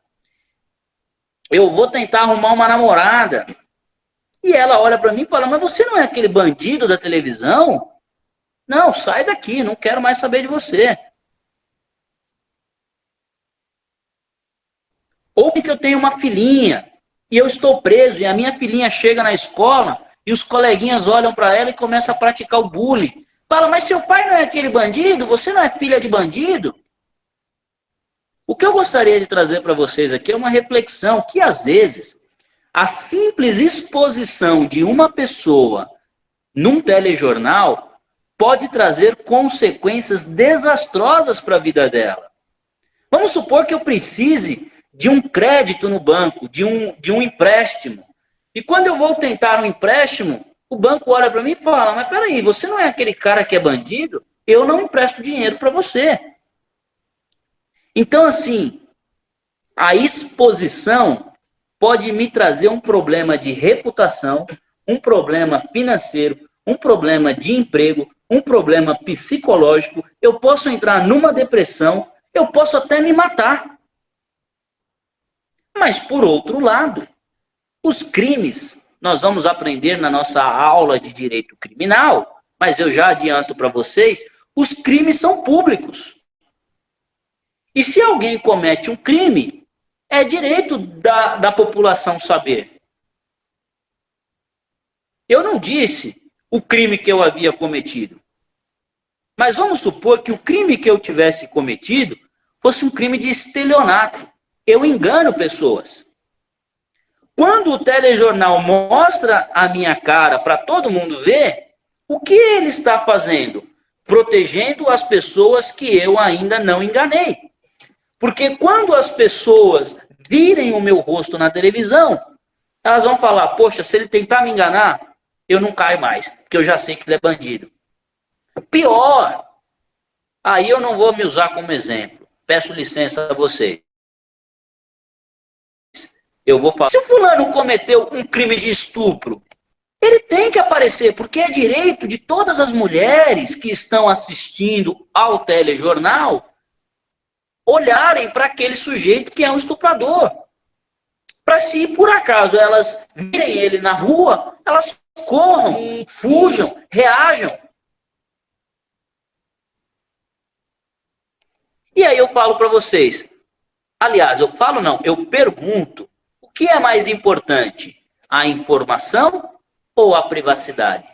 [SPEAKER 2] Eu vou tentar arrumar uma namorada. E ela olha para mim e fala: mas você não é aquele bandido da televisão? Não, sai daqui, não quero mais saber de você. Ou que eu tenho uma filhinha e eu estou preso e a minha filhinha chega na escola e os coleguinhas olham para ela e começam a praticar o bullying. Fala: mas seu pai não é aquele bandido? Você não é filha de bandido? O que eu gostaria de trazer para vocês aqui é uma reflexão que, às vezes, a simples exposição de uma pessoa num telejornal pode trazer consequências desastrosas para a vida dela. Vamos supor que eu precise de um crédito no banco, de um empréstimo. E quando eu vou tentar um empréstimo, o banco olha para mim e fala: mas peraí, você não é aquele cara que é bandido? Eu não empresto dinheiro para você. Então, assim, a exposição pode me trazer um problema de reputação, um problema financeiro, um problema de emprego, um problema psicológico. Eu posso entrar numa depressão, eu posso até me matar. Mas, por outro lado, os crimes, nós vamos aprender na nossa aula de direito criminal, mas eu já adianto para vocês, os crimes são públicos. E se alguém comete um crime, é direito da população saber. Eu não disse o crime que eu havia cometido. Mas vamos supor que o crime que eu tivesse cometido fosse um crime de estelionato. Eu engano pessoas. Quando o telejornal mostra a minha cara para todo mundo ver, o que ele está fazendo? Protegendo as pessoas que eu ainda não enganei. Porque quando as pessoas virem o meu rosto na televisão, elas vão falar: poxa, se ele tentar me enganar, eu não caio mais, porque eu já sei que ele é bandido. Pior, aí eu não vou me usar como exemplo. Peço licença a vocês. Eu vou falar: se o fulano cometeu um crime de estupro, ele tem que aparecer, porque é direito de todas as mulheres que estão assistindo ao telejornal olharem para aquele sujeito que é um estuprador. Para se por acaso elas virem ele na rua, elas corram, fujam, reajam. E aí eu falo para vocês, aliás, eu falo não, eu pergunto: o que é mais importante, a informação ou a privacidade?